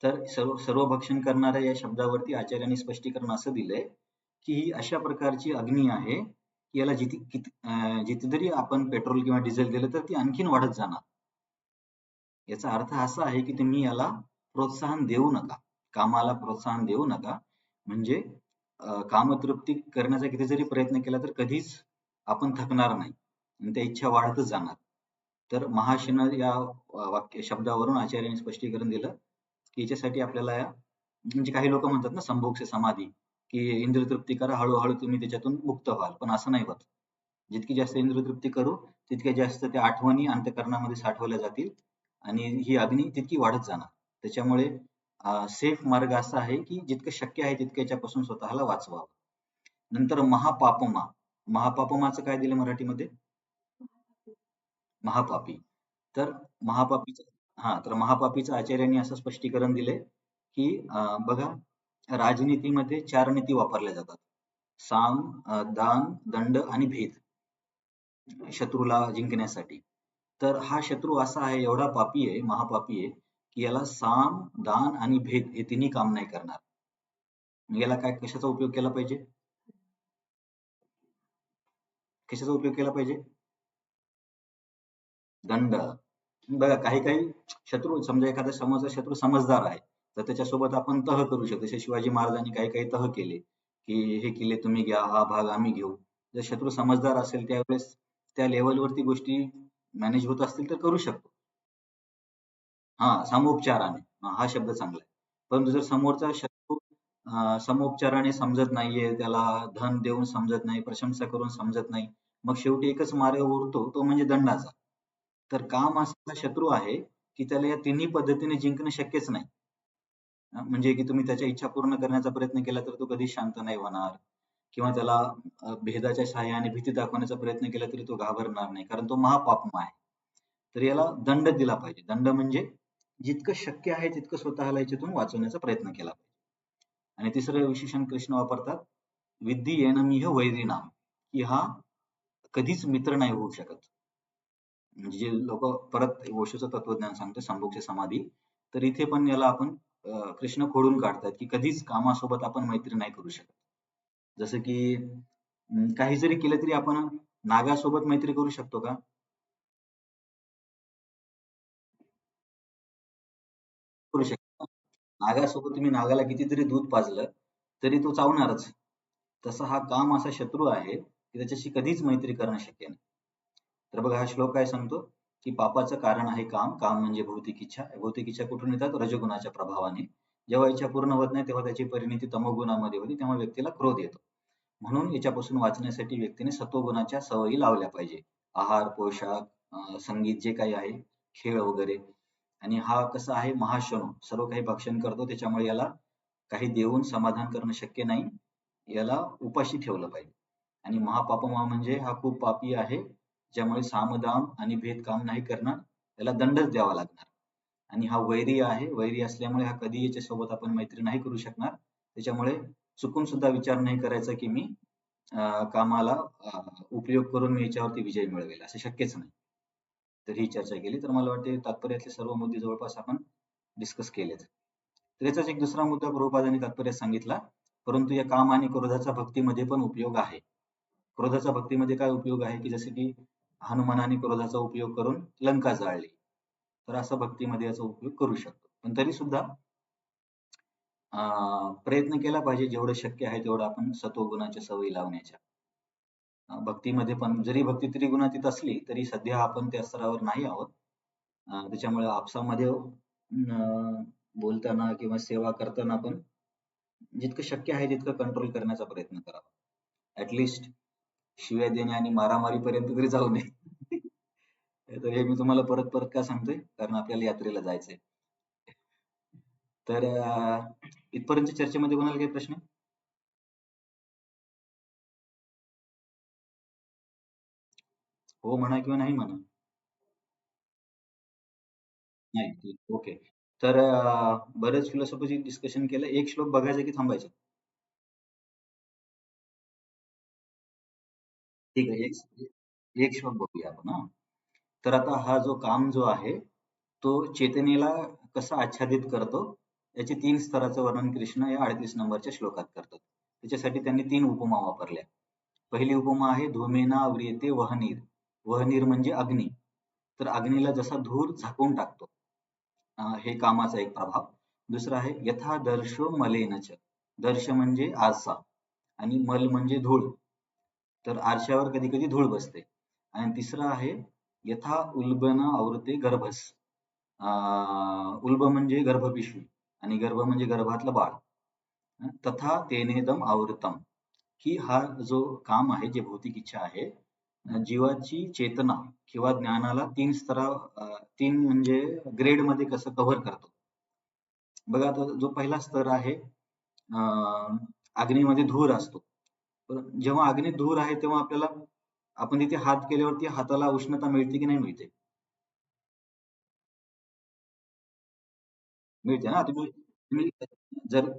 तर सर्व भक्षण करणाऱ्या या शब्दावरती आचार्यांनी स्पष्टीकरण असं दिलंय की ही अशा प्रकारची अग्नी आहे की याला जिथे जरी आपण पेट्रोल किंवा डिझेल दिलं तर ती आणखीन वाढत जाणार. याचा अर्थ असा आहे की तुम्ही याला प्रोत्साहन देऊ नका, कामाला प्रोत्साहन देऊ नका. म्हणजे कामतृप्ती करण्याचा किती जरी प्रयत्न केला तर कधीच आपण थकणार नाही आणि त्या इच्छा वाढतच जाणार. तर महाशन या वाक्य शब्दावरून आचार्यांनी स्पष्टीकरण दिलं की याच्यासाठी आपल्याला म्हणजे काही लोक म्हणतात ना संभोग से समाधी, की इंद्रियतृप्ती करा, हळूहळू तुम्ही त्याच्यातून मुक्त व्हाल. पण असं नाही होत. जितकी जास्त इंद्रियतृप्ती करू तितक्या जास्त त्या आठवणी अंतःकरणामध्ये साठवल्या जातील आणि ही अग्नी तितकी वाढत जाणार. त्याच्यामुळे सेफ मार्ग असा आहे की जितकं शक्य आहे तितकं याच्यापासून स्वतःला वाचवावं. नंतर महापापमा. महापापमाचं काय दिलं मराठीमध्ये? महापापी. तर महापापीचं तर महापापीचं आचार्यांनी असं स्पष्टीकरण दिलंय की बघा, राजनीतीमध्ये 4 नीती वापरल्या जातात. साम, दान, दंड आणि भेद शत्रूला जिंकण्यासाठी. तर हा शत्रू असा आहे, एवढा पापी आहे, महापापी आहे की याला साम, दान आणि भेद हे तिन्ही काम नाही करणार. मग याला काय कशाचा उपयोग केला पाहिजे? कशाचा उपयोग केला पाहिजे? दंड. बघा, काही काही शत्रू, समजा एखादा समोरचा शत्रू समजदार आहे तर त्याच्यासोबत आपण तह करू शकतो. जसे शिवाजी महाराजांनी काही काही तह केले की हे किल्ले तुम्ही घ्या, हा भाग आम्ही घेऊ. जर शत्रू समजदार असेल त्यावेळेस त्या लेवलवरती गोष्टी मॅनेज होत असतील तर करू शकतो. हा, समोपचाराने. हा शब्द चांगला आहे. परंतु जर समोरचा शत्रू समोपचाराने समजत नाहीये, त्याला धन देऊन समजत नाही, प्रशंसा करून समजत नाही, मग शेवटी एकच मार्ग उरतो, तो म्हणजे दंडाचा. तर काम असा शत्रू आहे की त्याला या तिन्ही पद्धतीने जिंकणं शक्यच नाही. म्हणजे की तुम्ही त्याच्या इच्छा पूर्ण करण्याचा प्रयत्न केला तर तो कधीच शांत नाही होणार, किंवा त्याला भेदाच्या सहाय्याने भीती दाखवण्याचा प्रयत्न केला तरी तो घाबरणार नाही, कारण तो महापापमा आहे. तर याला दंड दिला पाहिजे. दंड म्हणजे जितकं शक्य आहे तितकं स्वतःला याच्यातून वाचवण्याचा प्रयत्न केला पाहिजे. आणि तिसरं विशेषण कृष्ण वापरतात, विद्धी येणमिह वैरिणाम, की हा कधीच मित्र नाही होऊ शकत. म्हणजे जे लोक परत ओशोचं तत्वज्ञान सांगतो संभोगची समाधी, तर इथे पण याला आपण कृष्ण खोडून काढतात की कधीच कामासोबत आपण मैत्री नाही करू शकत. जसं की काही जरी केलं तरी आपण नागासोबत मैत्री करू शकतो का? करू शकतो. नागासोबत तुम्ही नागाला किती जरी दूध पाजलं तरी तो चावणारच. तसा हा काम असा शत्रू आहे की त्याच्याशी कधीच मैत्री करणं शक्य नाही. तर बघा, हा श्लोक काय सांगतो की पापाचं कारण आहे काम. काम म्हणजे भौतिक इच्छा. भौतिक इच्छा कुठून येतात? रजोगुणाच्या प्रभावाने. जेव्हा इच्छा पूर्ण होत नाही तेव्हा त्याची परिणती तमोगुणामध्ये होती, तेव्हा व्यक्तीला क्रोध येतो. म्हणून याच्यापासून वाचण्यासाठी व्यक्तीने सत्वगुणाच्या सवयी लावल्या पाहिजे. आहार, पोशाख, संगीत, जे काही आहे, खेळ वगैरे. आणि हा कसा आहे? महाशनो, सर्व काही भक्षण करतो, त्याच्यामुळे याला काही देऊन समाधान करणं शक्य नाही, याला उपाशी ठेवलं पाहिजे. आणि महापापमा म्हणजे हा खूप पापी आहे, ज्यामुळे सामदाम आणि भेद काम नाही करणार, त्याला दंडच द्यावा लागणार. आणि हा वैरी आहे, वैरी असल्यामुळे हा कधी याच्यासोबत आपण मैत्री नाही करू शकणार. त्याच्यामुळे चुकून सुद्धा विचार नाही करायचा की मी कामाला उपयोग करून मी याच्यावरती विजय मिळवेल, असं शक्यच नाही. तर ही चर्चा केली. तर मला वाटते तात्पर्यातले सर्व मुद्दे जवळपास आपण डिस्कस केलेत. तर याचाच एक दुसरा मुद्दा प्रभुपादांनी तात्पर्यात सांगितला, परंतु या काम आणि क्रोधाचा भक्तीमध्ये पण उपयोग आहे. क्रोधाचा भक्तीमध्ये काय उपयोग आहे की जसे की हनुमानाने क्रोधाचा उपयोग करून लंका जाळली. तर असं भक्तीमध्ये याचा उपयोग करू शकतो. पण तरी सुद्धा प्रयत्न केला पाहिजे जेवढं शक्य आहे तेवढं आपण सत्वगुणाच्या सवयी लावण्याच्या. भक्तीमध्ये पण जरी भक्ती त्रिगुणातीत असली तरी सध्या आपण त्या स्तरावर नाही आहोत. त्याच्यामुळे आपसामध्ये बोलताना किंवा सेवा करताना पण जितकं शक्य आहे तितकं कंट्रोल करण्याचा प्रयत्न करावा. ॲटलीस्ट शिव्या देणे आणि मारामारीपर्यंत तरी जाऊ नये. तर हे मी तुम्हाला परत परत का सांगतोय? कारण आपल्याला यात्रेला जायचंय. तर इथपर्यंतच्या चर्चेमध्ये कोणाला काही प्रश्न? हो म्हणा किंवा नाही म्हणा. नाही. ठीक. ओके. तर बरेच फिलॉसॉफीचे डिस्कशन केलं. एक श्लोक बघायचा की थांबायचं? ठीक आहे. एक श्लोक बघूया आपण हां. तर आता हा जो काम जो आहे, तो चेतनेला कसा आच्छादित करतो, याचे 3 स्तराचं वर्णन कृष्ण या 38 नंबरच्या श्लोकात करतात. त्याच्यासाठी त्यांनी 3 उपमा वापरल्या. पहिली उपमा आहे धूमेना व्रियते वह्निर. वह्निर म्हणजे अग्नी. तर अग्नीला जसा धूर झाकून टाकतो, हे कामाचा एक प्रभाव. दुसरा आहे यथा दर्शो मलेनच. दर्श म्हणजे आरसा आणि मल म्हणजे धूळ. तर आरशावर कधी कधी धूळ बसते. आणि तिसरं आहे यथा उल्बन आवृते गर्भस. उल्ब म्हणजे गर्भपिशवी आणि गर्भ म्हणजे गर्भातलं बाळ. तथा तेनेदम आवृतम, की हा जो काम आहे, जे भौतिक इच्छा आहे, जीवाची चेतना किंवा ज्ञानाला 3 म्हणजे ग्रेडमध्ये कसं कव्हर करतो. बघा आता जो पहिला स्तर आहे, अग्नीमध्ये धूर असतो. जेव्हा अग्नीत धूर आहे तेव्हा आपल्याला, आपण तिथे हात केल्यावरती हाताला उष्णता मिळते की नाही मिळते? मिळते ना. तुम्ही तुम्ही जर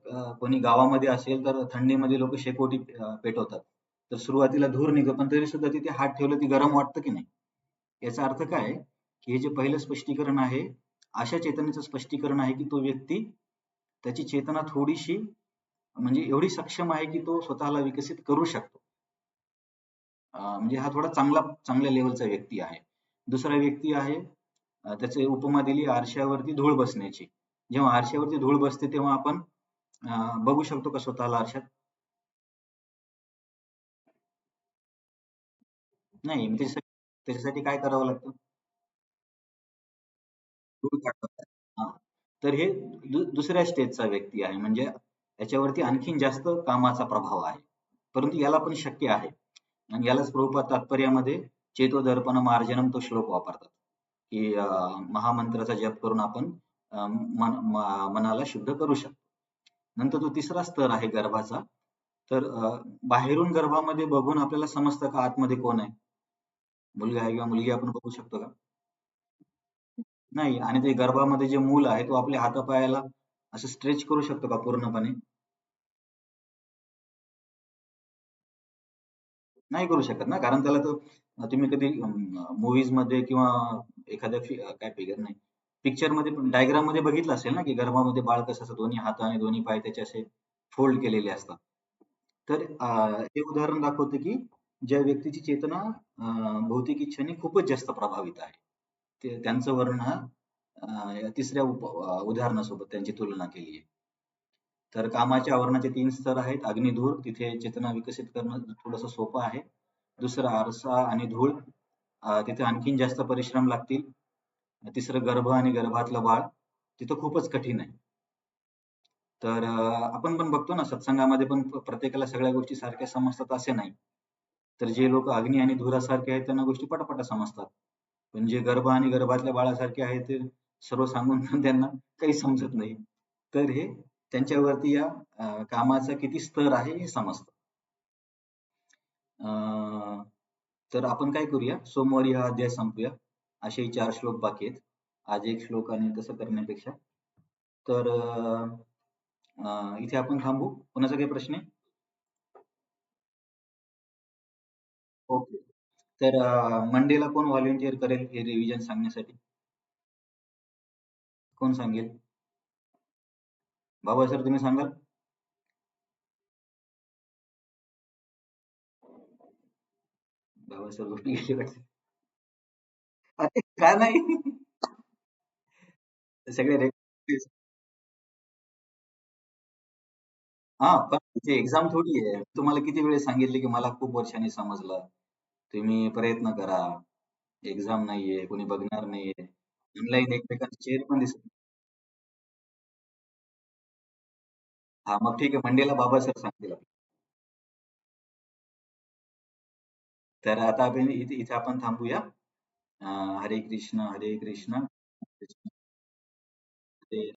कोणी गावामध्ये असेल तर थंडीमध्ये लोक शेकोटी पेटवतात. तर सुरुवातीला धूर निघतो पण तरी सुद्धा तिथे हात ठेवलं ती गरम वाटतं की नाही? याचा अर्थ काय आहे, की हे जे पहिलं स्पष्टीकरण आहे, अशा चेतनेचं स्पष्टीकरण आहे की तो व्यक्ती, त्याची चेतना थोडीशी म्हणजे एवढी सक्षम आहे की तो स्वतःला विकसित करू शकतो. म्हणजे हा थोडा चांगल्या लेव्हलचा व्यक्ती आहे. दुसरा व्यक्ती आहे, त्याची उपमा दिली आरशावरती धूळ बसण्याची. जेव्हा आरशावरती धूळ बसते तेव्हा आपण बघू शकतो का स्वतःला आरशात? नाही. मग त्याच्यासाठी काय करावं लागतं? धूळ काढतात. हां. तर हे दुसऱ्या स्टेजचा व्यक्ती आहे. म्हणजे याच्यावरती आणखीन जास्त कामाचा प्रभाव आहे. परंतु याला पण शक्य आहे. आणि यालाच प्रभुपाद तात्पर्यामध्ये चेतोदर्पण मार्जनम तो श्लोक वापरतात, की महामंत्राचा जप करून आपण मनाला शुद्ध करू शकतो. नंतर तो तिसरा स्तर आहे गर्भाचा. तर बाहेरून गर्भामध्ये बघून आपल्याला समजतं का आतमध्ये कोण आहे? मुलगा आहे किंवा मुलगी आपण बघू शकतो का? नाही. आणि ते गर्भामध्ये जे मूल आहे, तो आपल्या हातापायाला असं स्ट्रेच करू शकतो का पूर्णपणे? नाही करू शकत ना, कारण त्याला तो, तुम्ही कधी मूव्हीजमध्ये किंवा एखाद्या काय फिगर नाही, पिक्चरमध्ये पण डायग्राममध्ये बघितलं असेल ना, की गर्भामध्ये बाळ कसं असं दोन्ही हात आणि दोन्ही पाय त्याचे असे फोल्ड केलेले असतात. तर हे उदाहरण दाखवतं, की ज्या व्यक्तीची चेतना भौतिक इच्छेने खूपच जास्त प्रभावित आहे. त्यांचं वर्णन हा या तिसऱ्या उदाहरणासोबत त्यांची तुलना केली आहे. तर कामाच्या आवरणाचे 3 स्तर आहेत. अग्निधूर, तिथे चेतना विकसित करणं थोडंसं सोपं आहे. दुसरं आरसा आणि धूळ, तिथे आणखीन जास्त परिश्रम लागतील. तिसरं गर्भ आणि गर्भातलं बाळ, तिथं खूपच कठीण आहे. तर आपण पण बघतो ना, सत्संगामध्ये पण प्रत्येकाला सगळ्या गोष्टी सारख्या समजतात असे नाही. तर जे लोक अग्नी आणि धुरासारखे आहेत त्यांना गोष्टी पटापटा समजतात. पण जे गर्भ आणि गर्भातल्या बाळासारखे आहेत ते सर्व सांगून पण त्यांना काही समजत नाही. तर हे त्यांच्यावरती या कामाचा किती स्तर आहे हे समजतं. तर आपण काय करूया, सोमवारी हा अध्याय संपवूया. असे 4 श्लोक बाकी आहेत. आज 1 श्लोक आणि तसं करण्यापेक्षा. तर इथे आपण थांबू. कोणाचा काही प्रश्न आहे? ओके. तर मंडेला कोण व्हॉलंटिअर करेल हे रिव्हिजन सांगण्यासाठी? कोण सांगेल? बाबा सर तुम्ही सांगाल? बाबा सर गोष्टी गेले वाटते. अरे का नाही? सगळे हां, पण तिची एक्झाम थोडी आहे. तुम्हाला किती वेळेस सांगितले, की मला खूप वर्षांनी समजलं. तुम्ही प्रयत्न करा. एक्झाम नाहीये, कोणी बघणार नाहीये. ऑनलाईन एकमेकांचे चेहरे पण दिसत नाही. हां, मग ठीक आहे. मंडेला बाबा सर सांगतील आपल्याला. तर आता आपण इथे इथे आपण थांबूया. हरे कृष्ण, हरे कृष्ण, कृष्ण हरे